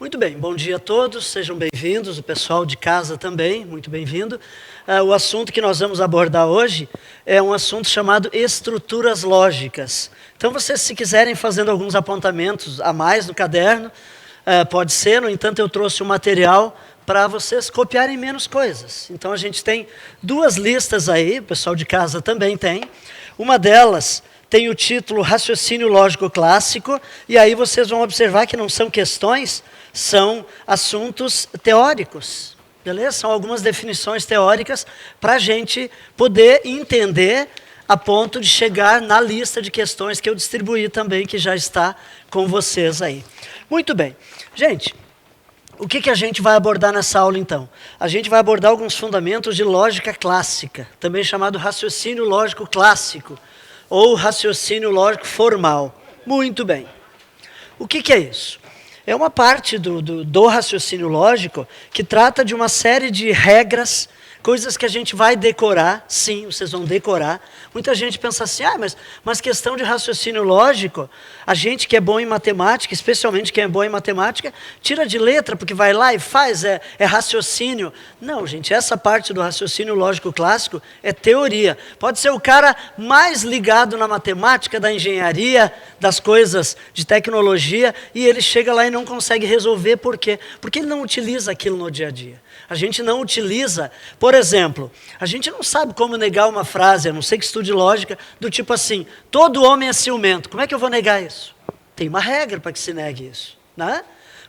Muito bem, bom dia a todos, sejam bem-vindos, o pessoal de casa também, muito bem-vindo. O assunto que nós vamos abordar hoje é um assunto chamado estruturas lógicas. Então, vocês, se quiserem fazendo alguns apontamentos a mais no caderno, pode ser, no entanto, eu trouxe um material para vocês copiarem menos coisas. Então, a gente tem duas listas aí, o pessoal de casa também tem. Uma delas tem o título Raciocínio Lógico Clássico, e aí vocês vão observar que não são questões, são assuntos teóricos, beleza? São algumas definições teóricas para a gente poder entender a ponto de chegar na lista de questões que eu distribuí também, que já está com vocês aí. Muito bem. Gente, o que a gente vai abordar nessa aula então? A gente vai abordar alguns fundamentos de lógica clássica, também chamado raciocínio lógico clássico, ou raciocínio lógico formal. Muito bem. O que é isso? É uma parte do raciocínio lógico que trata de uma série de regras, coisas que a gente vai decorar. Sim, vocês vão decorar. Muita gente pensa assim, mas questão de raciocínio lógico, a gente que é bom em matemática, especialmente quem é bom em matemática, tira de letra, porque vai lá e faz, é raciocínio. Não, gente, essa parte do raciocínio lógico clássico é teoria. Pode ser o cara mais ligado na matemática, da engenharia, das coisas de tecnologia, e ele chega lá e não consegue resolver. Por quê? Porque ele não utiliza aquilo no dia a dia. A gente não utiliza, por exemplo, a gente não sabe como negar uma frase, a não ser que estude lógica, do tipo assim, todo homem é ciumento. Como é que eu vou negar isso? Tem uma regra para que se negue isso, né?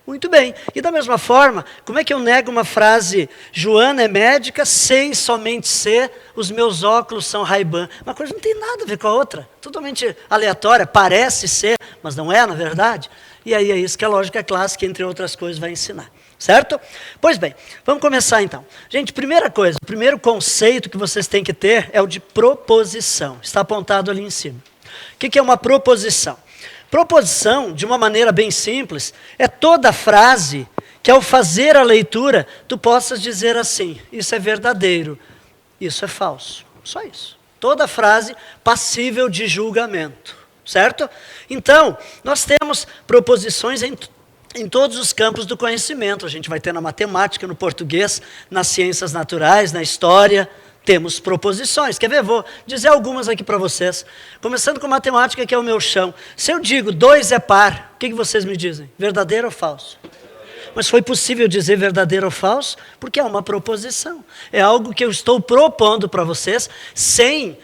Muito bem. E da mesma forma, como é que eu nego uma frase, Joana é médica, sei somente ser, os meus óculos são Ray-Ban. Uma coisa não tem nada a ver com a outra, totalmente aleatória, parece ser, mas não é, na verdade. E aí é isso que a lógica clássica, entre outras coisas, vai ensinar. Certo? Pois bem, vamos começar então. Gente, primeira coisa, o primeiro conceito que vocês têm que ter é o de proposição. Está apontado ali em cima. O que é uma proposição? Proposição, de uma maneira bem simples, é toda frase que ao fazer a leitura, tu possas dizer assim, isso é verdadeiro, isso é falso. Só isso. Toda frase passível de julgamento. Certo? Então, nós temos proposições em todos os campos do conhecimento. A gente vai ter na matemática, no português, nas ciências naturais, na história, temos proposições. Quer ver? Vou dizer algumas aqui para vocês. Começando com matemática, que é o meu chão. Se eu digo 2 é par, o que vocês me dizem? Verdadeiro ou falso? Mas foi possível dizer verdadeiro ou falso? Porque é uma proposição. É algo que eu estou propondo para vocês, sem,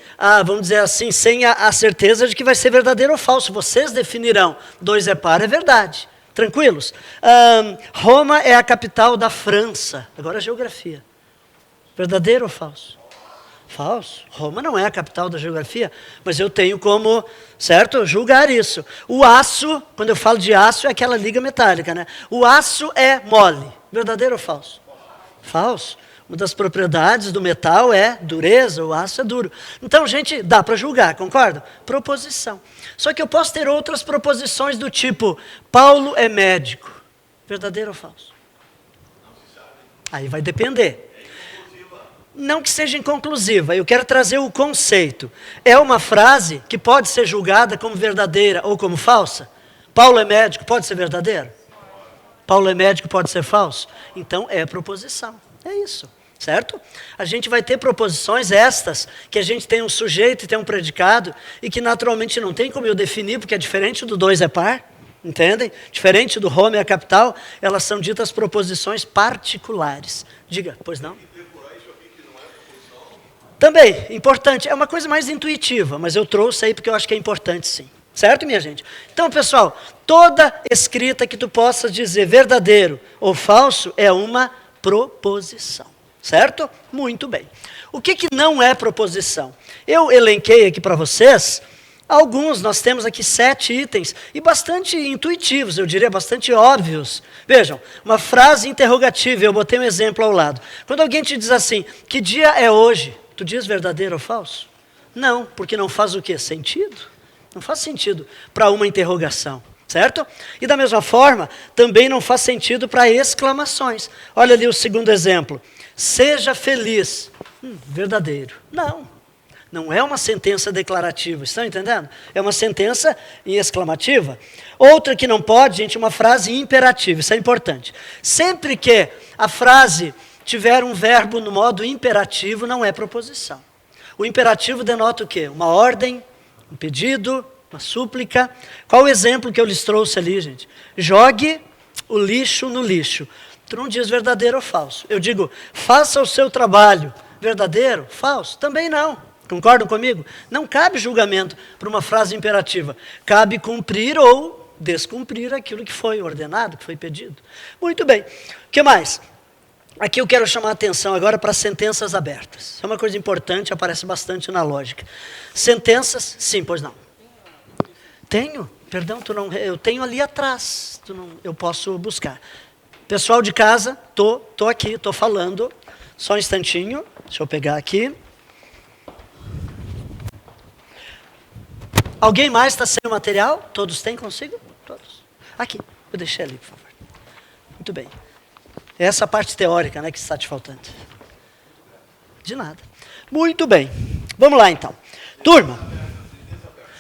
vamos dizer assim, sem a certeza de que vai ser verdadeiro ou falso. Vocês definirão, 2 é par, é verdade. Tranquilos? Roma é a capital da França. Agora a geografia. Verdadeiro ou falso? Falso. Roma não é a capital da geografia, mas eu tenho como, certo, julgar isso. O aço, quando eu falo de aço, é aquela liga metálica, né? O aço é mole. Verdadeiro ou falso? Falso. Uma das propriedades do metal é dureza, o aço é duro. Então, gente, dá para julgar, concorda? Proposição. Só que eu posso ter outras proposições do tipo, Paulo é médico. Verdadeiro ou falso? Aí vai depender. Não que seja inconclusiva, eu quero trazer o conceito. É uma frase que pode ser julgada como verdadeira ou como falsa? Paulo é médico, pode ser verdadeiro? Paulo é médico, pode ser falso? Então, é proposição. É isso, certo? A gente vai ter proposições estas, que a gente tem um sujeito e tem um predicado, e que naturalmente não tem como eu definir, porque é diferente do 2 é par, entendem? Diferente do Roma é a capital, elas são ditas proposições particulares. Diga, pois não? Também, importante, é uma coisa mais intuitiva, mas eu trouxe aí porque eu acho que é importante sim. Certo, minha gente? Então, pessoal, toda escrita que tu possas dizer verdadeiro ou falso é uma proposição. Certo? Muito bem. O que não é proposição? Eu elenquei aqui para vocês alguns, nós temos aqui 7 itens, e bastante intuitivos, eu diria bastante óbvios. Vejam, uma frase interrogativa, eu botei um exemplo ao lado. Quando alguém te diz assim, que dia é hoje? Tu diz verdadeiro ou falso? Não, porque não faz o quê? Sentido? Não faz sentido para uma interrogação, certo? E da mesma forma, também não faz sentido para exclamações. Olha ali o segundo exemplo. Seja feliz. Verdadeiro. Não. Não é uma sentença declarativa, estão entendendo? É uma sentença exclamativa. Outra que não pode, gente, é uma frase imperativa, isso é importante. Sempre que a frase tiver um verbo no modo imperativo, não é proposição. O imperativo denota o quê? Uma ordem, um pedido, uma súplica. Qual o exemplo que eu lhes trouxe ali, gente? Jogue o lixo no lixo. Tu não diz verdadeiro ou falso. Eu digo, faça o seu trabalho. Verdadeiro? Falso? Também não. Concordam comigo? Não cabe julgamento para uma frase imperativa. Cabe cumprir ou descumprir aquilo que foi ordenado, que foi pedido. Muito bem. O que mais? Aqui eu quero chamar a atenção agora para sentenças abertas. Isso é uma coisa importante, aparece bastante na lógica. Sentenças, sim, pois não. Tenho, perdão, eu tenho ali atrás, eu posso buscar. Pessoal de casa, tô aqui, tô falando, só um instantinho, deixa eu pegar aqui. Alguém mais está sem o material? Todos têm consigo? Todos. Aqui, eu deixei ali, por favor. Muito bem. Essa parte teórica, né, que está te faltando. De nada. Muito bem. Vamos lá, então. Turma.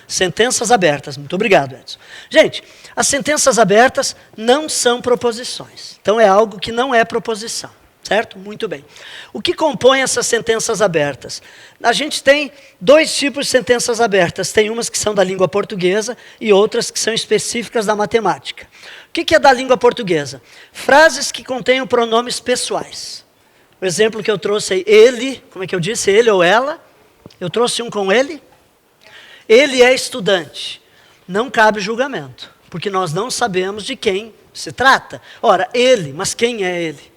Sentenças abertas. Muito obrigado, Edson. Gente, as sentenças abertas não são proposições. Então, é algo que não é proposição. Certo? Muito bem. O que compõe essas sentenças abertas? A gente tem dois tipos de sentenças abertas. Tem umas que são da língua portuguesa e outras que são específicas da matemática. O que é da língua portuguesa? Frases que contenham pronomes pessoais. O exemplo que eu trouxe aí, ele, como é que eu disse? Ele ou ela? Eu trouxe um com ele. Ele é estudante. Não cabe julgamento, porque nós não sabemos de quem se trata. Ora, ele, mas quem é ele?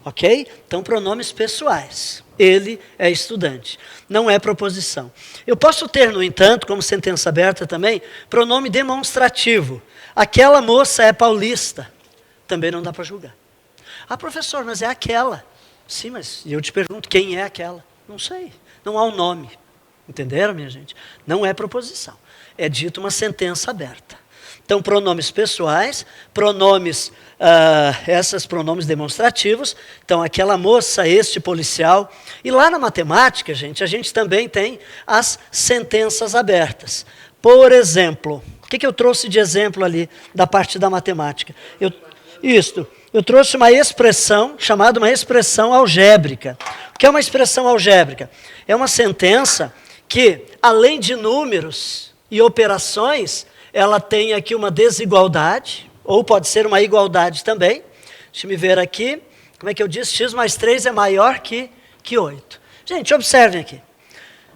Ok? Então, pronomes pessoais. Ele é estudante. Não é proposição. Eu posso ter, no entanto, como sentença aberta também, pronome demonstrativo. Aquela moça é paulista. Também não dá para julgar. Ah, professor, mas é aquela. Sim, mas eu te pergunto, quem é aquela? Não sei. Não há um nome. Entenderam, minha gente? Não é proposição. É dito uma sentença aberta. Então, pronomes pessoais, pronomes, esses pronomes demonstrativos. Então, aquela moça, este policial. E lá na matemática, gente, a gente também tem as sentenças abertas. Por exemplo, o que eu trouxe de exemplo ali da parte da matemática? Eu trouxe uma expressão chamada uma expressão algébrica. O que é uma expressão algébrica? É uma sentença que, além de números e operações, ela tem aqui uma desigualdade, ou pode ser uma igualdade também. Deixa eu ver aqui. Como é que eu disse? X mais 3 é maior que 8. Gente, observem aqui.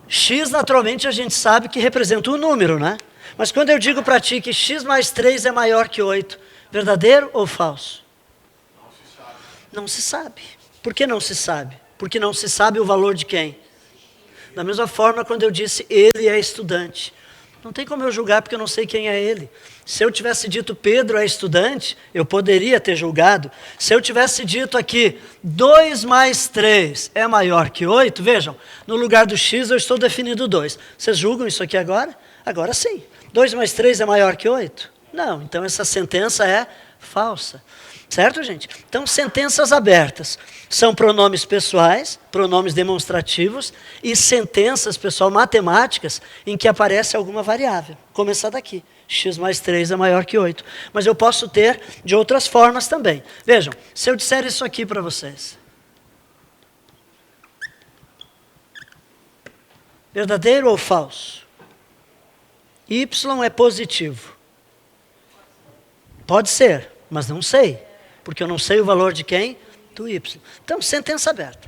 X, naturalmente, a gente sabe que representa um número, né? Mas quando eu digo para ti que X mais 3 é maior que 8, verdadeiro ou falso? Não se sabe. Não se sabe. Por que não se sabe? Porque não se sabe o valor de quem? Da mesma forma, quando eu disse ele é estudante. Não tem como eu julgar porque eu não sei quem é ele. Se eu tivesse dito Pedro é estudante, eu poderia ter julgado. Se eu tivesse dito aqui 2 mais 3 é maior que 8, vejam, no lugar do X eu estou definindo 2. Vocês julgam isso aqui agora? Agora sim. 2 mais 3 é maior que 8? Não, então essa sentença é falsa. Certo, gente? Então, sentenças abertas são pronomes pessoais, pronomes demonstrativos e sentenças, pessoal, matemáticas, em que aparece alguma variável. Começar daqui. X mais 3 é maior que 8. Mas eu posso ter de outras formas também. Vejam, se eu disser isso aqui para vocês. Verdadeiro ou falso? Y é positivo. Pode ser, mas não sei. Porque eu não sei o valor de quem? Do Y. Então, sentença aberta.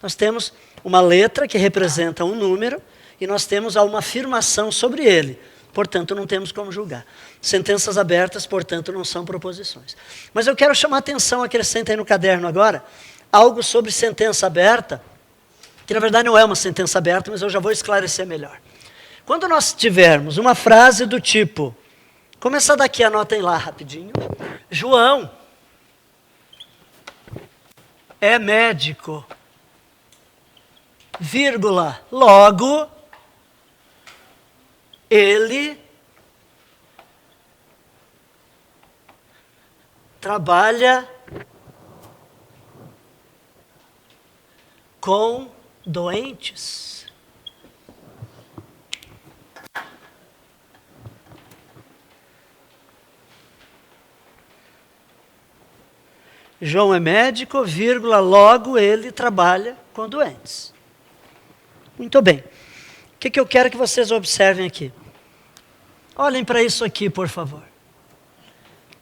Nós temos uma letra que representa um número e nós temos uma afirmação sobre ele. Portanto, não temos como julgar. Sentenças abertas, portanto, não são proposições. Mas eu quero chamar a atenção, acrescenta aí no caderno agora, algo sobre sentença aberta, que na verdade não é uma sentença aberta, mas eu já vou esclarecer melhor. Quando nós tivermos uma frase do tipo, começar daqui, anotem lá rapidinho, João é médico, vírgula, logo, ele trabalha com doentes. João é médico, vírgula, logo ele trabalha com doentes. Muito bem. O que eu quero que vocês observem aqui? Olhem para isso aqui, por favor.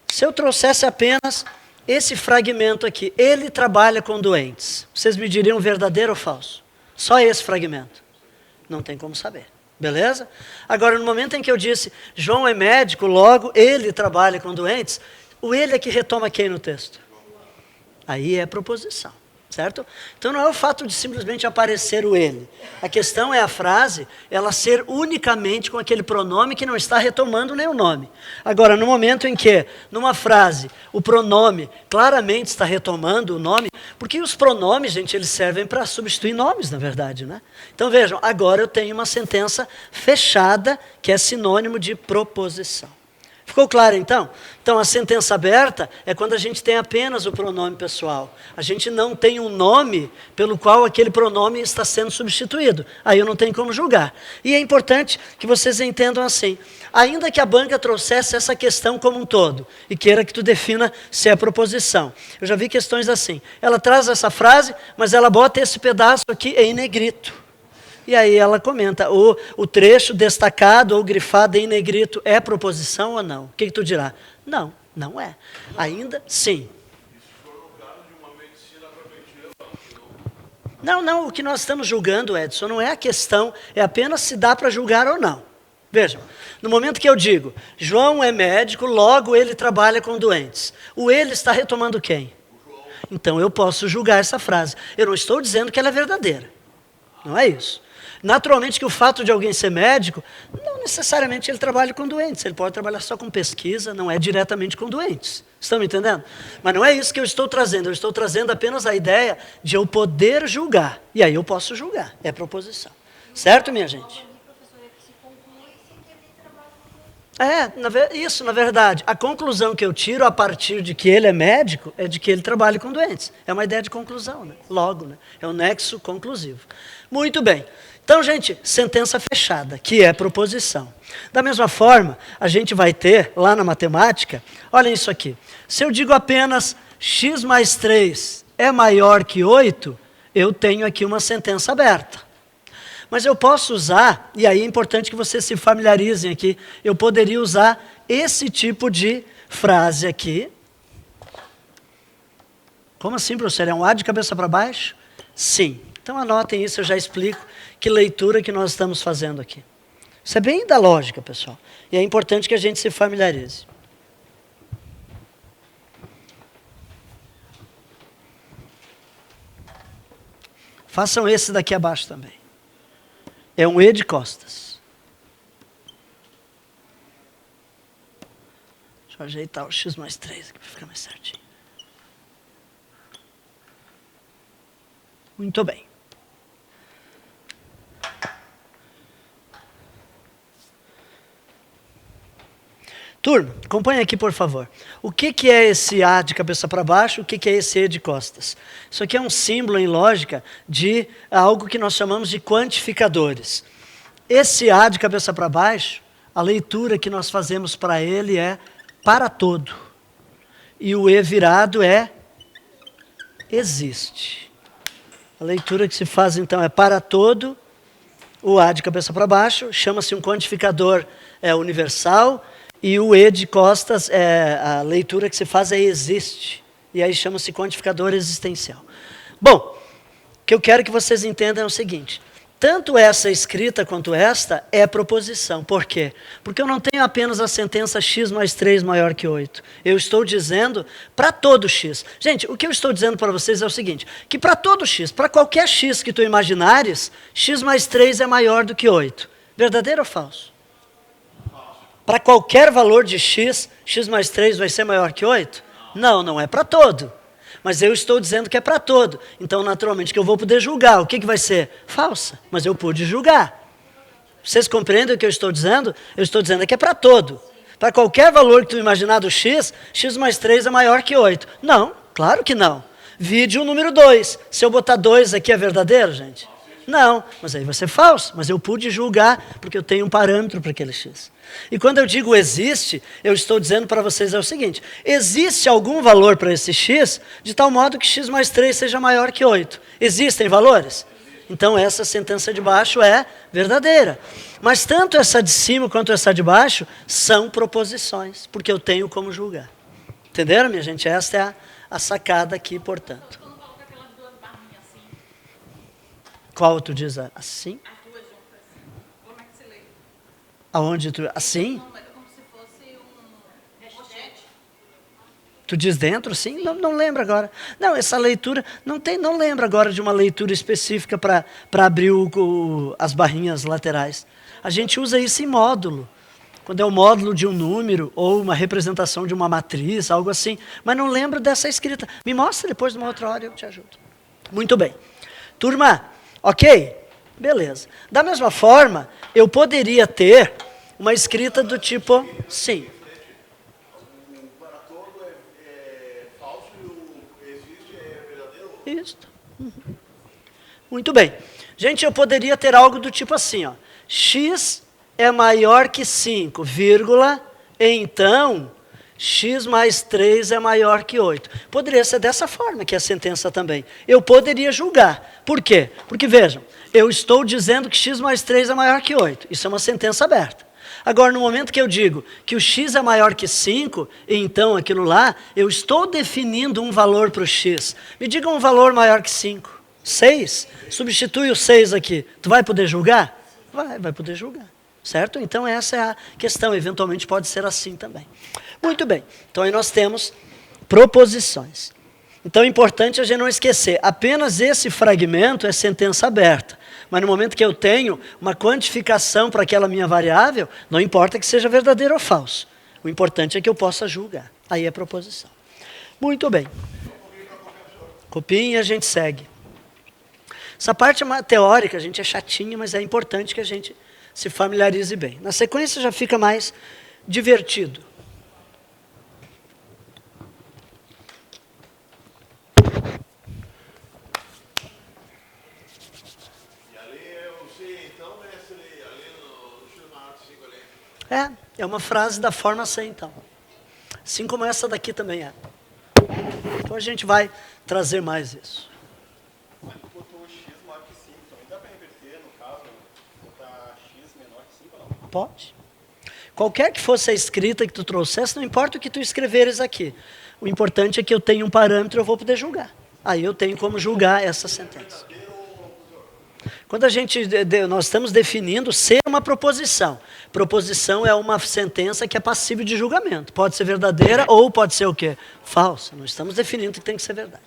Se eu trouxesse apenas esse fragmento aqui, ele trabalha com doentes, vocês me diriam verdadeiro ou falso? Só esse fragmento. Não tem como saber. Beleza? Agora, no momento em que eu disse, João é médico, logo ele trabalha com doentes, o ele é que retoma quem no texto? Aí é proposição, certo? Então não é o fato de simplesmente aparecer o ele. A questão é a frase, ela ser unicamente com aquele pronome que não está retomando nem o nome. Agora, no momento em que, numa frase, o pronome claramente está retomando o nome, porque os pronomes, gente, eles servem para substituir nomes, na verdade, né? Então vejam, agora eu tenho uma sentença fechada, que é sinônimo de proposição. Ficou claro, então? Então, a sentença aberta é quando a gente tem apenas o pronome pessoal. A gente não tem um nome pelo qual aquele pronome está sendo substituído. Aí eu não tenho como julgar. E é importante que vocês entendam assim. Ainda que a banca trouxesse essa questão como um todo, e queira que tu defina se é proposição. Eu já vi questões assim. Ela traz essa frase, mas ela bota esse pedaço aqui em negrito. E aí ela comenta, o trecho destacado ou grifado em negrito é proposição ou não? O que tu dirá? Não, não é. Ainda sim. Não, o que nós estamos julgando, Edson, não é a questão, é apenas se dá para julgar ou não. Vejam, no momento que eu digo, João é médico, logo ele trabalha com doentes. O ele está retomando quem? Então eu posso julgar essa frase. Eu não estou dizendo que ela é verdadeira. Não é isso. Naturalmente que o fato de alguém ser médico, não necessariamente ele trabalha com doentes, ele pode trabalhar só com pesquisa, não é diretamente com doentes. Estão me entendendo? Mas não é isso que eu estou trazendo apenas a ideia de eu poder julgar. E aí eu posso julgar, é proposição. Certo, minha gente? Isso, na verdade, a conclusão que eu tiro a partir de que ele é médico é de que ele trabalha com doentes. É uma ideia de conclusão, né? Logo, né? É um nexo conclusivo. Muito bem. Então, gente, sentença fechada, que é proposição. Da mesma forma, a gente vai ter, lá na matemática, olhem isso aqui. Se eu digo apenas x mais 3 é maior que 8, eu tenho aqui uma sentença aberta. Mas eu posso usar, e aí é importante que vocês se familiarizem aqui, eu poderia usar esse tipo de frase aqui. Como assim, professor? É um A de cabeça para baixo? Sim. Então anotem isso, eu já explico que leitura que nós estamos fazendo aqui. Isso é bem da lógica, pessoal. E é importante que a gente se familiarize. Façam esse daqui abaixo também. É um E de costas. Deixa eu ajeitar o x mais 3 aqui para ficar mais certinho. Muito bem. Turma, acompanha aqui, por favor. O que é esse A de cabeça para baixo? O que é esse E de costas? Isso aqui é um símbolo em lógica de algo que nós chamamos de quantificadores. Esse A de cabeça para baixo, a leitura que nós fazemos para ele é para todo. E o E virado é existe. A leitura que se faz, então, é para todo. O A de cabeça para baixo chama-se um quantificador universal. E o E de costas, a leitura que se faz é existe. E aí chama-se quantificador existencial. Bom, o que eu quero que vocês entendam é o seguinte. Tanto essa escrita quanto esta é proposição. Por quê? Porque eu não tenho apenas a sentença x mais 3 maior que 8. Eu estou dizendo para todo x. Gente, o que eu estou dizendo para vocês é o seguinte. Que para todo x, para qualquer x que tu imaginares, x mais 3 é maior do que 8. Verdadeiro ou falso? Para qualquer valor de x, x mais 3 vai ser maior que 8? Não, não é para todo. Mas eu estou dizendo que é para todo. Então, naturalmente, que eu vou poder julgar. O que vai ser? Falsa. Mas eu pude julgar. Vocês compreendem o que eu estou dizendo? Eu estou dizendo que é para todo. Para qualquer valor que tu imaginar do x, x mais 3 é maior que 8. Não, claro que não. Vide o número 2. Se eu botar 2 aqui, é verdadeiro, gente? Não, mas aí vai ser falso. Mas eu pude julgar porque eu tenho um parâmetro para aquele x. E quando eu digo existe, eu estou dizendo para vocês é o seguinte: existe algum valor para esse x de tal modo que x mais 3 seja maior que 8. Existem valores? Então essa sentença de baixo é verdadeira. Mas tanto essa de cima quanto essa de baixo são proposições, porque eu tenho como julgar. Entenderam, minha gente? Esta é a sacada aqui, portanto. Quando coloca aquelas duas barrinhas assim. Qual tu diz assim? As duas juntas. Como é que se lê? Aonde tu... Assim? Não, é como se fosse um pochete. Tu diz dentro, sim? Não lembro agora. Não, essa leitura, não lembro agora de uma leitura específica para abrir as barrinhas laterais. A gente usa isso em módulo. Quando é o módulo de um número ou uma representação de uma matriz, algo assim. Mas não lembro dessa escrita. Me mostra depois, numa outra hora, eu te ajudo. Muito bem. Turma, ok? Beleza. Da mesma forma, eu poderia ter uma escrita do tipo, sim. O para todo é falso e o existe é verdadeiro? Isso. Uhum. Muito bem. Gente, eu poderia ter algo do tipo assim, ó. X é maior que 5, vírgula, então x mais 3 é maior que 8. Poderia ser dessa forma que é a sentença também. Eu poderia julgar. Por quê? Porque, vejam, eu estou dizendo que x mais 3 é maior que 8. Isso é uma sentença aberta. Agora, no momento que eu digo que o x é maior que 5, então aquilo lá, eu estou definindo um valor para o x. Me diga um valor maior que 5. 6? Substitui o 6 aqui. Tu vai poder julgar? Vai poder julgar. Certo? Então essa é a questão. Eventualmente pode ser assim também. Muito bem. Então aí nós temos proposições. Então é importante a gente não esquecer. Apenas esse fragmento é sentença aberta. Mas no momento que eu tenho uma quantificação para aquela minha variável, não importa que seja verdadeiro ou falso. O importante é que eu possa julgar. Aí é proposição. Muito bem. Copiem e a gente segue. Essa parte teórica, a gente é chatinha, mas é importante que a gente se familiarize bem. Na sequência já fica mais divertido. E ali eu sei, então, mestre, ali no x maior que 5 ali. É uma frase da forma C, então. Assim como essa daqui também é. Então a gente vai trazer mais isso. Mas tu botou x maior que 5, também dá para inverter, no caso, botar x menor que 5 ou não? Pode. Qualquer que fosse a escrita que tu trouxesse, não importa o que tu escreveres aqui. O importante é que eu tenho um parâmetro, eu vou poder julgar. Aí eu tenho como julgar essa sentença. Quando nós estamos definindo ser uma proposição. Proposição é uma sentença que é passível de julgamento. Pode ser verdadeira ou pode ser o quê? Falsa. Não estamos definindo que tem que ser verdade.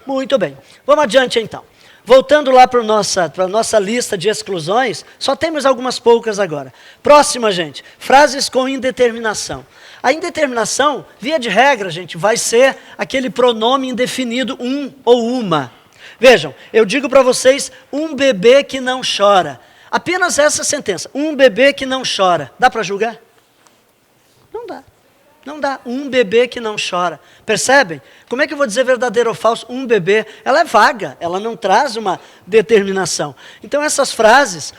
Muito bem. Vamos adiante então. Voltando lá para a nossa lista de exclusões, só temos algumas poucas agora. Próxima, gente. Frases com indeterminação. A indeterminação, via de regra, gente, vai ser aquele pronome indefinido um ou uma. Vejam, eu digo para vocês, um bebê que não chora. Apenas essa sentença, um bebê que não chora. Dá para julgar? Não dá. Não dá. Um bebê que não chora. Percebem? Como é que eu vou dizer verdadeiro ou falso? Um bebê. Ela é vaga, ela não traz uma determinação. Então essas frases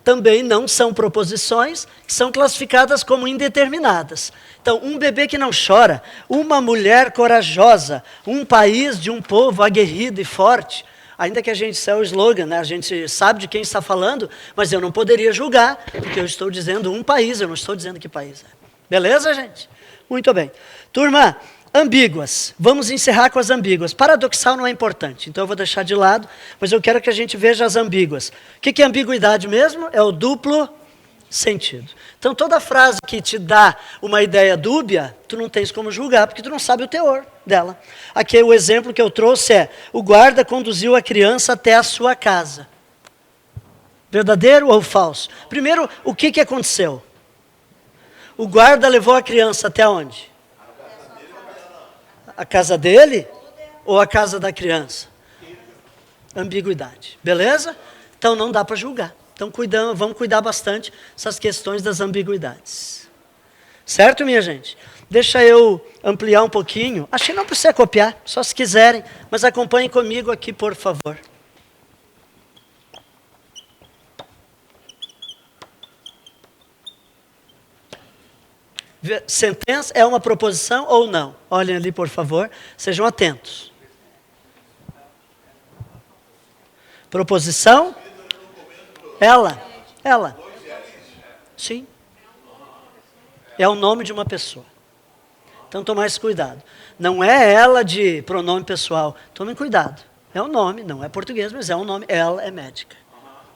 também não são proposições, que são classificadas como indeterminadas. Então, um bebê que não chora, uma mulher corajosa, um país de um povo aguerrido e forte. Ainda que a gente, isso é o slogan, né? A gente sabe de quem está falando, mas eu não poderia julgar, porque eu estou dizendo um país, eu não estou dizendo que país é. Beleza, gente? Muito bem. Turma, ambíguas. Vamos encerrar com as ambíguas. Paradoxal não é importante, então eu vou deixar de lado, mas eu quero que a gente veja as ambíguas. O que é ambiguidade mesmo? É o duplo sentido. Então, toda frase que te dá uma ideia dúbia, tu não tens como julgar, porque tu não sabe o teor dela. Aqui o exemplo que eu trouxe é, o guarda conduziu a criança até a sua casa. Verdadeiro ou falso? Primeiro, o que aconteceu? O guarda levou a criança até onde? A casa dele ou a casa da criança? Ambiguidade. Beleza? Então não dá para julgar. Então vamos cuidar bastante dessas questões das ambiguidades. Certo, minha gente? Deixa eu ampliar um pouquinho. Acho que não precisa copiar, só se quiserem. Mas acompanhem comigo aqui, por favor. Sentença é uma proposição ou não? Olhem ali, por favor. Sejam atentos. Proposição? Ela. Sim. É o nome de uma pessoa. Então, tomar esse cuidado. Não é ela de pronome pessoal. Tomem cuidado. É um nome, não é português, mas é um nome. Ela é médica.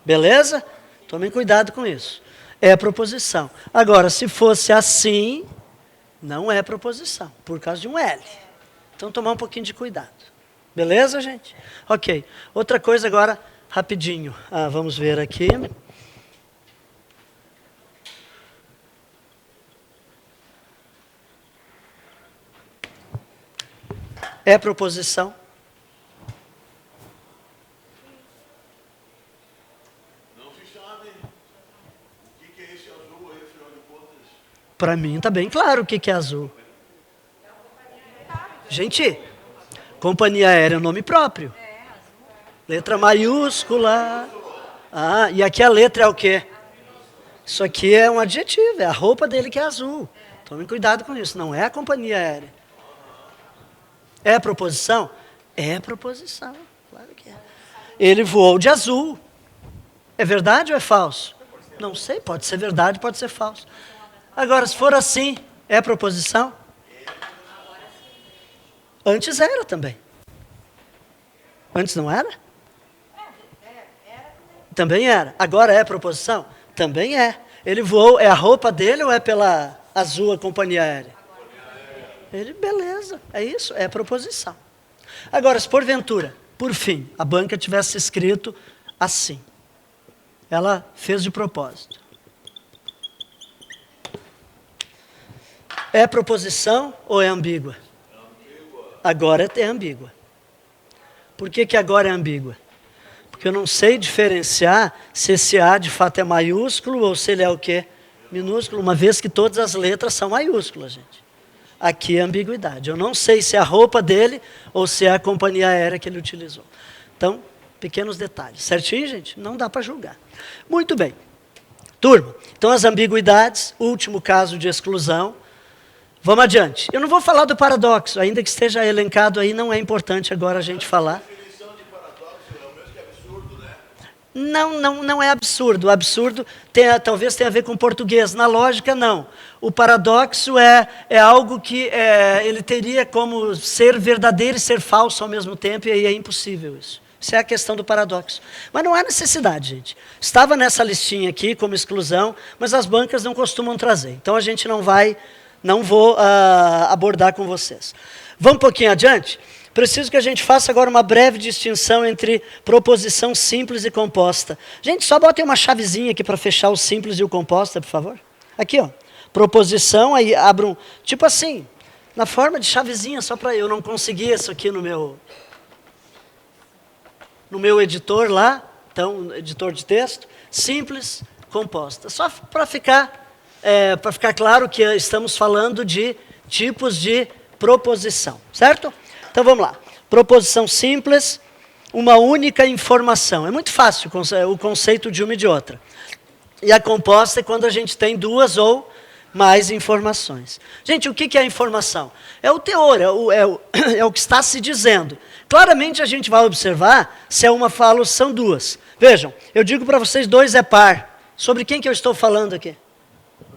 Beleza? Tomem cuidado com isso. É proposição. Agora, se fosse assim, não é proposição, por causa de um L. Então, tomar um pouquinho de cuidado. Beleza, gente? Ok. Outra coisa agora, rapidinho. Vamos ver aqui. É proposição. Não se sabe o que é esse azul aí, afinal de contas. Para mim está bem claro o que é azul. Gente, companhia aérea é um nome próprio. Letra maiúscula. E aqui a letra é o quê? Isso aqui é um adjetivo, é a roupa dele que é azul. Tomem cuidado com isso, não é a companhia aérea. É proposição? É proposição, claro que é. Ele voou de azul. É verdade ou é falso? Não sei, pode ser verdade, pode ser falso. Agora, se for assim, é proposição? Antes era também. Antes não era? Também era. Agora é proposição? Também é. Ele voou, é a roupa dele ou é pela azul a companhia aérea? Ele, beleza, é isso, é proposição. Agora, se porventura, por fim, a banca tivesse escrito assim, ela fez de propósito. É proposição ou é ambígua? Agora é ambígua. Por que agora é ambígua? Porque eu não sei diferenciar se esse A de fato é maiúsculo ou se ele é o quê? Minúsculo, uma vez que todas as letras são maiúsculas, gente. Aqui é ambiguidade. Eu não sei se é a roupa dele ou se é a companhia aérea que ele utilizou. Então, pequenos detalhes. Certinho, gente? Não dá para julgar. Muito bem. Turma, então as ambiguidades, último caso de exclusão. Vamos adiante. Eu não vou falar do paradoxo, ainda que esteja elencado aí, não é importante agora a gente falar. A definição de paradoxo é o mesmo que absurdo, né? Não é absurdo. O absurdo talvez tenha a ver com português. Na lógica, não. O paradoxo é algo que ele teria como ser verdadeiro e ser falso ao mesmo tempo, e aí é impossível isso. Isso é a questão do paradoxo. Mas não há necessidade, gente. Estava nessa listinha aqui como exclusão, mas as bancas não costumam trazer. Então a gente não vou abordar com vocês. Vamos um pouquinho adiante? Preciso que a gente faça agora uma breve distinção entre proposição simples e composta. Gente, só botem uma chavezinha aqui para fechar o simples e o composta, por favor. Aqui, ó. Proposição, aí abram, tipo assim, na forma de chavezinha, só para eu não conseguir isso aqui no meu editor lá, então, editor de texto, simples, composta. Só para ficar claro que estamos falando de tipos de proposição, certo? Então vamos lá. Proposição simples, uma única informação. É muito fácil o conceito de uma e de outra. E a composta é quando a gente tem duas ou mais informações. Gente, o que é a informação? É o teor, é o que está se dizendo. Claramente a gente vai observar se é uma fala ou são duas. Vejam, eu digo para vocês, 2 é par. Sobre quem que eu estou falando aqui?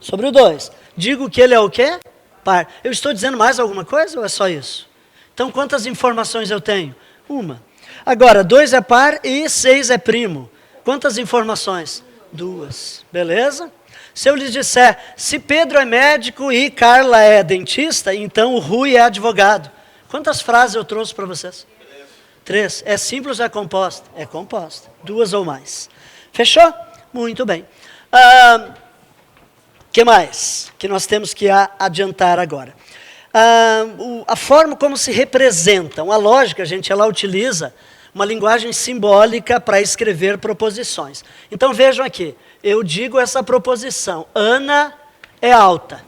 Sobre o 2. Digo que ele é o quê? Par. Eu estou dizendo mais alguma coisa ou é só isso? Então, quantas informações eu tenho? Uma. Agora, 2 é par e 6 é primo. Quantas informações? 2. Beleza? Se eu lhes disser, se Pedro é médico e Carla é dentista, então o Rui é advogado. Quantas frases eu trouxe para vocês? 3. É simples ou é composta? É composta. 2 ou mais. Fechou? Muito bem. Que mais que nós temos que adiantar agora? A forma como se representam. A lógica, gente, ela utiliza uma linguagem simbólica para escrever proposições. Então vejam aqui, eu digo essa proposição, Ana é alta.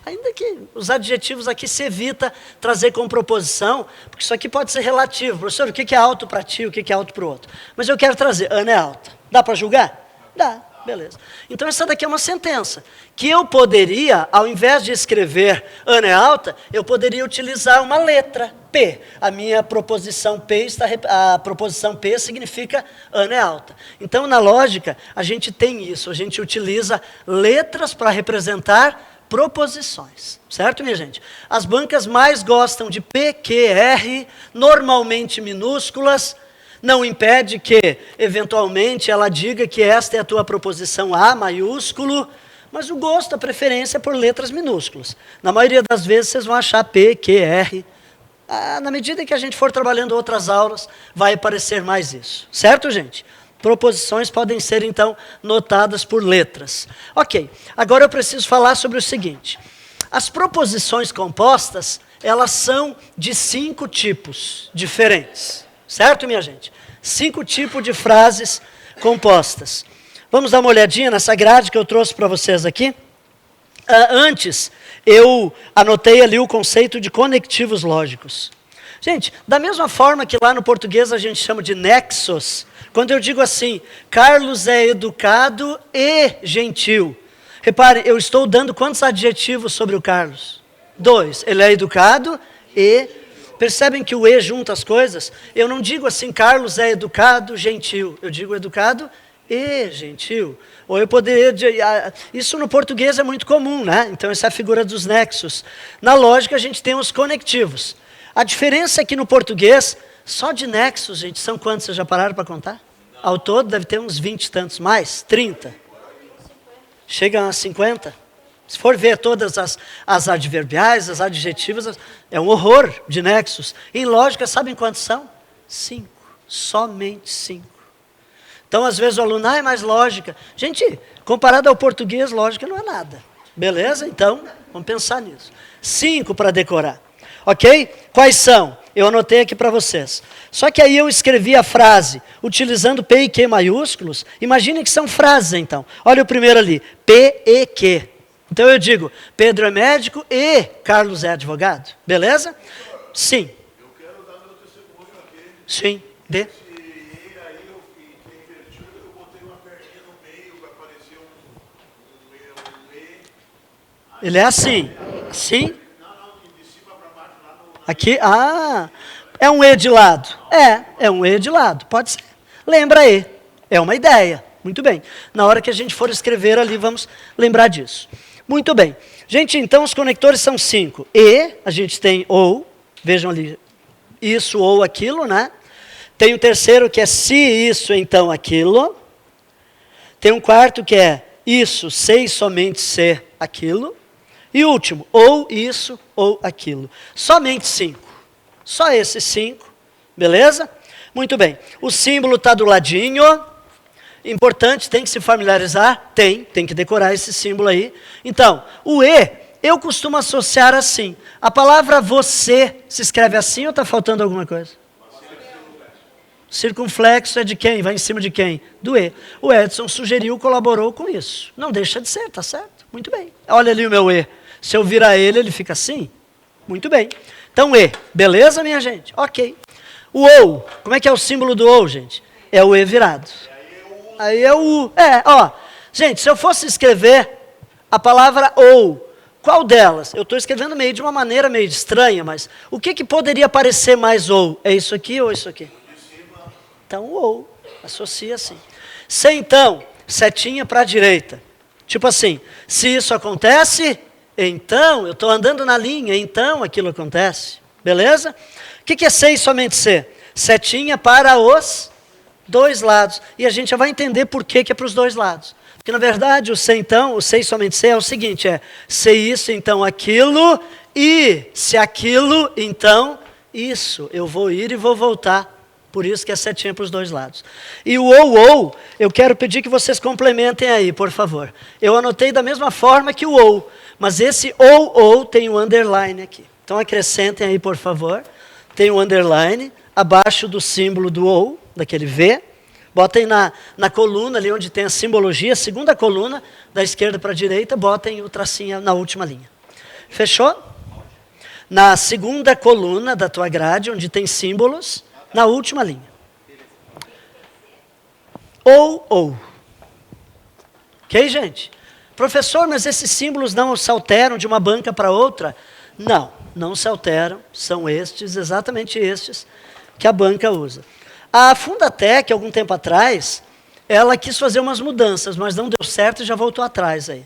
Ainda que os adjetivos aqui se evita trazer como proposição, porque isso aqui pode ser relativo. Professor, o que é alto para ti, o que é alto para o outro? Mas eu quero trazer, Ana é alta. Dá para julgar? Dá. Beleza. Então essa daqui é uma sentença, que eu poderia, ao invés de escrever Ana é alta, eu poderia utilizar uma letra, P. A minha proposição P, a proposição P significa Ana é alta. Então na lógica, a gente tem isso, a gente utiliza letras para representar proposições, certo, minha gente? As bancas mais gostam de P, Q, R, normalmente minúsculas. Não impede que, eventualmente, ela diga que esta é a tua proposição A, maiúsculo, mas o gosto, a preferência é por letras minúsculas. Na maioria das vezes, vocês vão achar P, Q, R. Na medida que a gente for trabalhando outras aulas, vai aparecer mais isso. Certo, gente? Proposições podem ser, então, notadas por letras. Ok, agora eu preciso falar sobre o seguinte. As proposições compostas, elas são de 5 tipos diferentes. Certo, minha gente? 5 tipos de frases compostas. Vamos dar uma olhadinha nessa grade que eu trouxe para vocês aqui? Antes, eu anotei ali o conceito de conectivos lógicos. Gente, da mesma forma que lá no português a gente chama de nexos, quando eu digo assim, Carlos é educado e gentil. Repare, eu estou dando quantos adjetivos sobre o Carlos? 2. Ele é educado e... Percebem que o E junta as coisas? Eu não digo assim, Carlos é educado, gentil. Eu digo educado e gentil. Ou eu poderia... Isso no português é muito comum, né? Então essa é a figura dos nexos. Na lógica a gente tem os conectivos. A diferença é que no português, só de nexos, gente, são quantos? Vocês já pararam para contar? Ao todo deve ter uns 20 e tantos mais, 30. Chegam a 50. Se for ver todas as adverbiais, as adjetivas, é um horror de nexos. Em lógica, sabem quantos são? 5. Somente 5. Então, às vezes o aluno, é mais lógica. Gente, comparado ao português, lógica não é nada. Beleza? Então, vamos pensar nisso. 5 para decorar. Ok? Quais são? Eu anotei aqui para vocês. Só que aí eu escrevi a frase utilizando P e Q maiúsculos. Imaginem que são frases, então. Olha o primeiro ali. P e Q. Então eu digo, Pedro é médico e Carlos é advogado. Beleza? Sim. Eu quero dar meu testemunho aqui. Sim. D. Aí eu fiquei invertido, eu botei uma perninha no meio, vai aparecer um E. Ele é assim. Sim. Não, de cima para baixo, lá no... Aqui, é um E de lado. É um E de lado, pode ser. Lembra E. É uma ideia. Muito bem. Na hora que a gente for escrever ali, vamos lembrar disso. Muito bem. Gente, então os conectores são 5. E, a gente tem ou, vejam ali, isso ou aquilo, né? Tem o terceiro que é se isso, então aquilo. Tem um quarto que é isso, se e somente se aquilo. E último, ou isso ou aquilo. Somente 5. Só esses 5, beleza? Muito bem. O símbolo está do ladinho. Importante, tem que se familiarizar? Tem que decorar esse símbolo aí. Então, o E, eu costumo associar assim. A palavra você se escreve assim ou está faltando alguma coisa? Circunflexo é de quem? Vai em cima de quem? Do E. O Edson sugeriu, colaborou com isso. Não deixa de ser, tá certo? Muito bem. Olha ali o meu E. Se eu virar ele fica assim? Muito bem. Então, E. Beleza, minha gente? Ok. O OU. Como é que é o símbolo do OU, gente? É o E virado. Aí é o U. Gente, se eu fosse escrever a palavra ou, qual delas? Eu estou escrevendo meio de uma maneira meio estranha, mas o que poderia parecer mais ou? É isso aqui ou isso aqui? Então, o ou. Associa assim. Se então, setinha para a direita. Tipo assim, se isso acontece, então, eu estou andando na linha, então aquilo acontece. Beleza? O que é ser e somente ser? Setinha para os 2 lados. E a gente já vai entender por que é para os 2 lados. Porque, na verdade, o se então, o se e somente se é o seguinte, se isso, então aquilo, e se aquilo, então isso. Eu vou ir e vou voltar. Por isso que é setinha para os 2 lados. E o ou, eu quero pedir que vocês complementem aí, por favor. Eu anotei da mesma forma que o ou, mas esse ou tem um underline aqui. Então acrescentem aí, por favor. Tem um underline abaixo do símbolo do ou, daquele V. Botem na coluna ali onde tem a simbologia, segunda coluna, da esquerda para a direita, botem o tracinho na última linha. Fechou? Na segunda coluna da tua grade, onde tem símbolos, na última linha. Ou. Ok, gente? Professor, mas esses símbolos não se alteram de uma banca para outra? Não, não se alteram, são estes, exatamente estes, que a banca usa. A Fundatec, algum tempo atrás, ela quis fazer umas mudanças, mas não deu certo e já voltou atrás aí.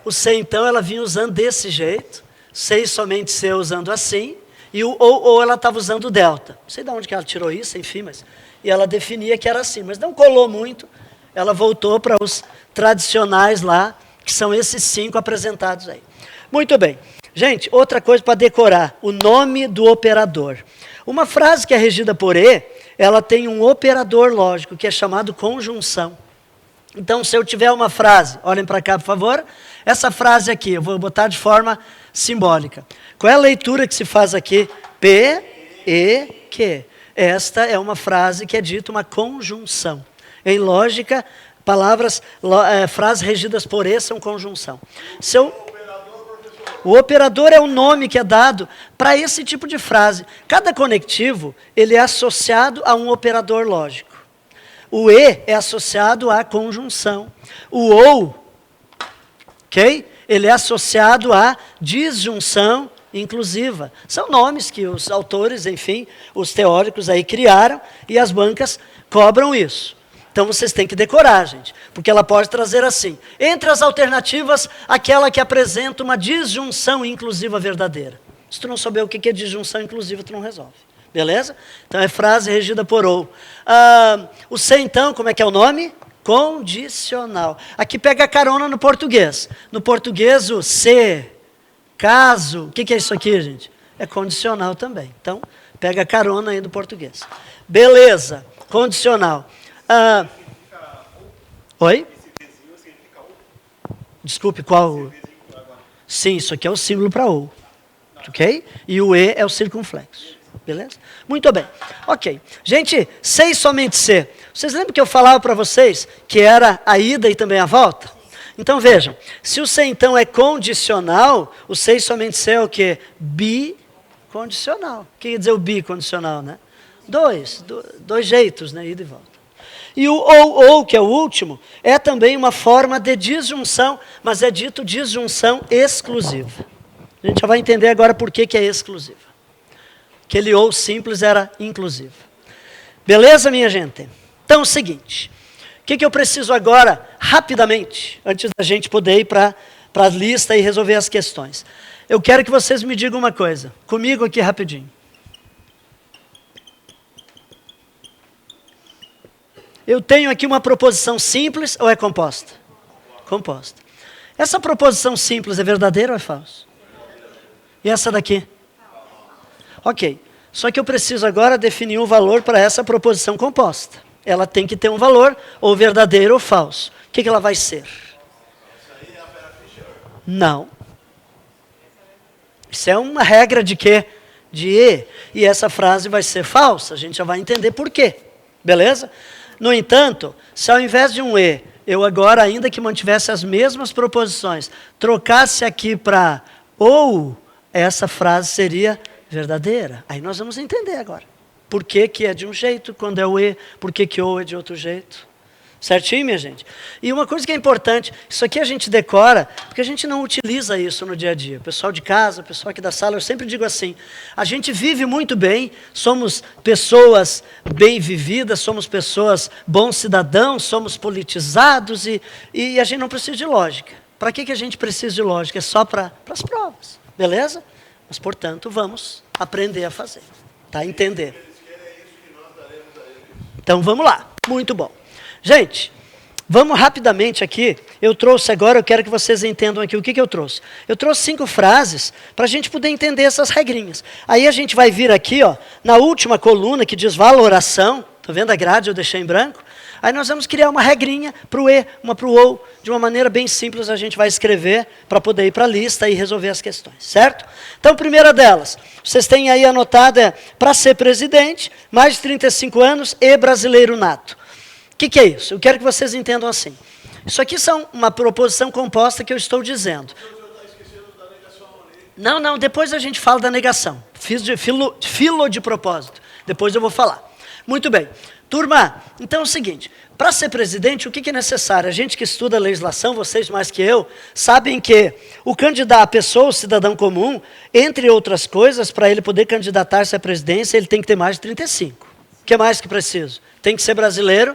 O C, então, ela vinha usando desse jeito, C e somente C usando assim, e o ou ela estava usando o delta. Não sei de onde que ela tirou isso, enfim, mas... E ela definia que era assim, mas não colou muito, ela voltou para os tradicionais lá, que são esses 5 apresentados aí. Muito bem. Gente, outra coisa para decorar, o nome do operador. Uma frase que é regida por E, ela tem um operador lógico, que é chamado conjunção. Então, se eu tiver uma frase, olhem para cá, por favor, essa frase aqui, eu vou botar de forma simbólica. Qual é a leitura que se faz aqui? P, E, Q. Esta é uma frase que é dita uma conjunção. Em lógica, frases regidas por E são conjunção. O operador é o nome que é dado para esse tipo de frase. Cada conectivo, ele é associado a um operador lógico. O E é associado à conjunção. O OU, ok? Ele é associado à disjunção inclusiva. São nomes que os autores, enfim, os teóricos aí criaram e as bancas cobram isso. Então vocês têm que decorar, gente, porque ela pode trazer assim, entre as alternativas, aquela que apresenta uma disjunção inclusiva verdadeira. Se tu não souber o que é disjunção inclusiva, tu não resolve. Beleza? Então é frase regida por ou. O C, então, como é que é o nome? Condicional. Aqui pega carona no português. No português, o se, caso, o que é isso aqui, gente? É condicional também. Então, pega carona aí do português. Beleza, condicional. Oi? Desculpe, qual? Sim, isso aqui é o símbolo para ou. Ok? E o E é o circunflexo. Beleza? Muito bem. Ok. Gente, C e somente C. Vocês lembram que eu falava para vocês que era a ida e também a volta? Então vejam, se o C então é condicional, o C e somente C é o quê? Bicondicional. O que quer dizer o bicondicional, né? Dois jeitos, né? Ida e volta. E o ou, que é o último, é também uma forma de disjunção, mas é dito disjunção exclusiva. A gente já vai entender agora por que é exclusiva. Aquele ou simples era inclusivo. Beleza, minha gente? Então, é o seguinte. O que eu preciso agora, rapidamente, antes da gente poder ir para a lista e resolver as questões. Eu quero que vocês me digam uma coisa. Comigo aqui rapidinho. Eu tenho aqui uma proposição simples ou é composta? Composta. Essa proposição simples é verdadeira ou é falsa? E essa daqui? Ok. Só que eu preciso agora definir um valor para essa proposição composta. Ela tem que ter um valor, ou verdadeiro ou falso. O que ela vai ser? Não. Isso é uma regra de quê? De E. E essa frase vai ser falsa. A gente já vai entender por quê. Beleza? No entanto, se ao invés de um E, eu agora, ainda que mantivesse as mesmas proposições, trocasse aqui para ou, essa frase seria verdadeira. Aí nós vamos entender agora. Por que é de um jeito quando é o E, por que ou é de outro jeito. Certinho, minha gente? E uma coisa que é importante, isso aqui a gente decora, porque a gente não utiliza isso no dia a dia. O pessoal de casa, o pessoal aqui da sala, eu sempre digo assim, a gente vive muito bem, somos pessoas bem vividas, somos pessoas bons cidadãos, somos politizados e a gente não precisa de lógica. Para que a gente precisa de lógica? É só para as provas, beleza? Mas, portanto, vamos aprender a fazer, tá? Entender. Então, vamos lá. Muito bom. Gente, vamos rapidamente aqui. Eu trouxe agora, eu quero que vocês entendam aqui o que eu trouxe. Eu trouxe 5 frases para a gente poder entender essas regrinhas. Aí a gente vai vir aqui, ó, na última coluna que diz valoração. Tá vendo a grade? Eu deixei em branco. Aí nós vamos criar uma regrinha para o E, uma para o OU. De uma maneira bem simples a gente vai escrever para poder ir para a lista e resolver as questões, certo? Então, primeira delas, vocês têm aí anotado, para ser presidente, mais de 35 anos e brasileiro nato. O que é isso? Eu quero que vocês entendam assim. Isso aqui são uma proposição composta que eu estou dizendo. Não, depois a gente fala da negação. Fiz de filo de propósito. Depois eu vou falar. Muito bem. Turma, então é o seguinte, para ser presidente, o que é necessário? A gente que estuda legislação, vocês mais que eu, sabem que o candidato, a pessoa, o cidadão comum, entre outras coisas, para ele poder candidatar-se à presidência, ele tem que ter mais de 35. O que mais que preciso? Tem que ser brasileiro,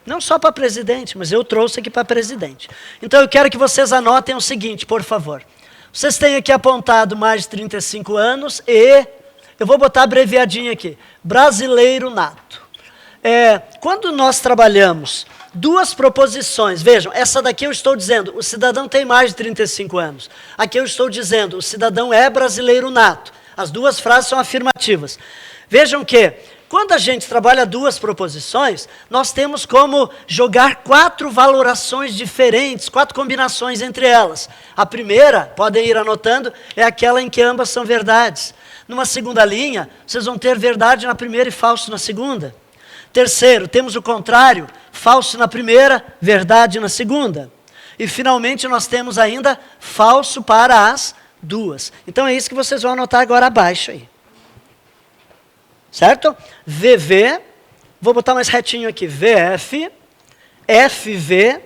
não só para presidente, mas eu trouxe aqui para presidente. Então eu quero que vocês anotem o seguinte, por favor. Vocês têm aqui apontado mais de 35 anos e, eu vou botar abreviadinho aqui, brasileiro nato. Quando nós trabalhamos duas proposições, vejam, essa daqui eu estou dizendo, o cidadão tem mais de 35 anos. Aqui eu estou dizendo, o cidadão é brasileiro nato. As duas frases são afirmativas. Vejam que, quando a gente trabalha duas proposições, nós temos como jogar 4 valorações diferentes, 4 combinações entre elas. A primeira, podem ir anotando, é aquela em que ambas são verdades. Numa segunda linha, vocês vão ter verdade na primeira e falso na segunda. Terceiro, temos o contrário, falso na primeira, verdade na segunda. E finalmente nós temos ainda falso para as duas. Então é isso que vocês vão anotar agora abaixo aí. Certo? VV, vou botar mais retinho aqui, VF, FV,